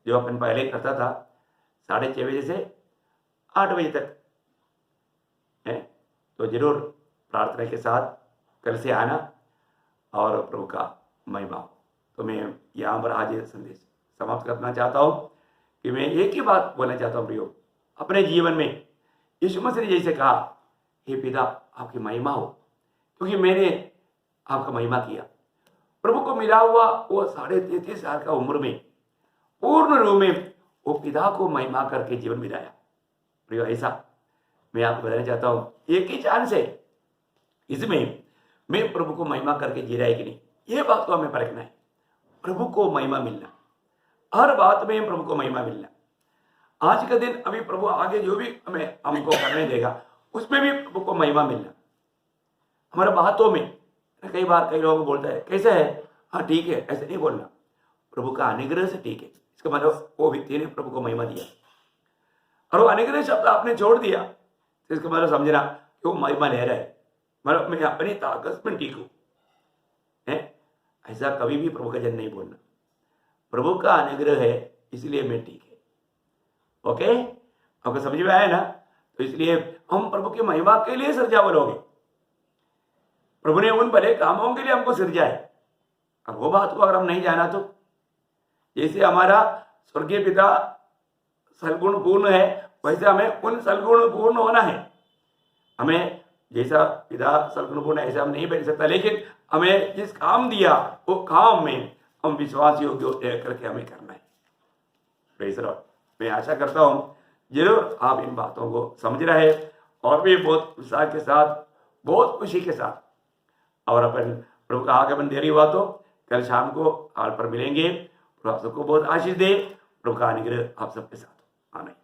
जो अपन पहले करता था, 6:30 बजे से 8 बजे तक है, तो जरूर प्रार्थना के साथ कल से आना और प्रभु का महिमा हो। तो मैं यहाँ पर आज ये संदेश समाप्त करना चाहता हूँ कि मैं एक ही बात बोलना चाहता हूँ प्रियो, अपने जीवन में यीशु मसीह ने जैसे कहा, हे पिता आपकी महिमा हो, क्योंकि मैंने आपका महिमा किया। प्रभु को मिला हुआ वो 33.5 साल का उम्र में पूर्ण रूप में वो पिता को महिमा करके जीवन बिताया। प्रियो, ऐसा मैं आपको बताना चाहता हूँ, एक ही चांस है इसमें मैं प्रभु को महिमा करके जी रहा है कि नहीं, ये बात को हमें परखना है। प्रभु को महिमा मिलना, हर बात में प्रभु को महिमा मिलना। आज का दिन अभी प्रभु आगे जो भी हमको करने देगा उसमें भी प्रभु को महिमा मिलना। हमारे बातों में कई बार कई लोगों को बोलता है कैसा है, हाँ ठीक है, ऐसे नहीं बोलना, प्रभु का अनुग्रह से ठीक है। इसका मतलब वो व्यक्ति ने प्रभु को महिमा दिया और वो अनुग्रह शब्द आपने छोड़ दिया, तो इसका मतलब समझना कि वो महिमा ले रहा है, मतलब मैं अपनी ताकत में ठीक हूं है। ऐसा कभी भी प्रभु का जन नहीं बोलना। प्रभु का अनुग्रह है इसलिए मैं ठीक है। ओके, आपको समझ में आया ना? तो इसलिए हम प्रभु की महिमा के लिए सृजावल हो गए। प्रभु ने उन भले कामों के लिए हमको सृजा है। अब वो बात को अगर हम नहीं जाना तो, जैसे हमारा स्वर्गीय पिता सलगुण पूर्ण है, वैसे हमें उन सलगुण पूर्ण होना है। हमें जैसा पिता सलगुण पूर्ण ऐसा हम नहीं बन सकता, लेकिन हमें जिस काम दिया वो काम में हम विश्वास योग्य करके हमें करना है। Praise the Lord. मैं आशा करता हूँ जरूर आप इन बातों को समझ रहे हैं और भी बहुत उत्साह के साथ, बहुत खुशी के साथ, और अपन प्रभु का आगमन देरी हुआ तो कल शाम को हाल पर मिलेंगे। प्रभु आप सबको बहुत आशीष दे, प्रभु का अनुग्रह आप सबके साथ। आमीन।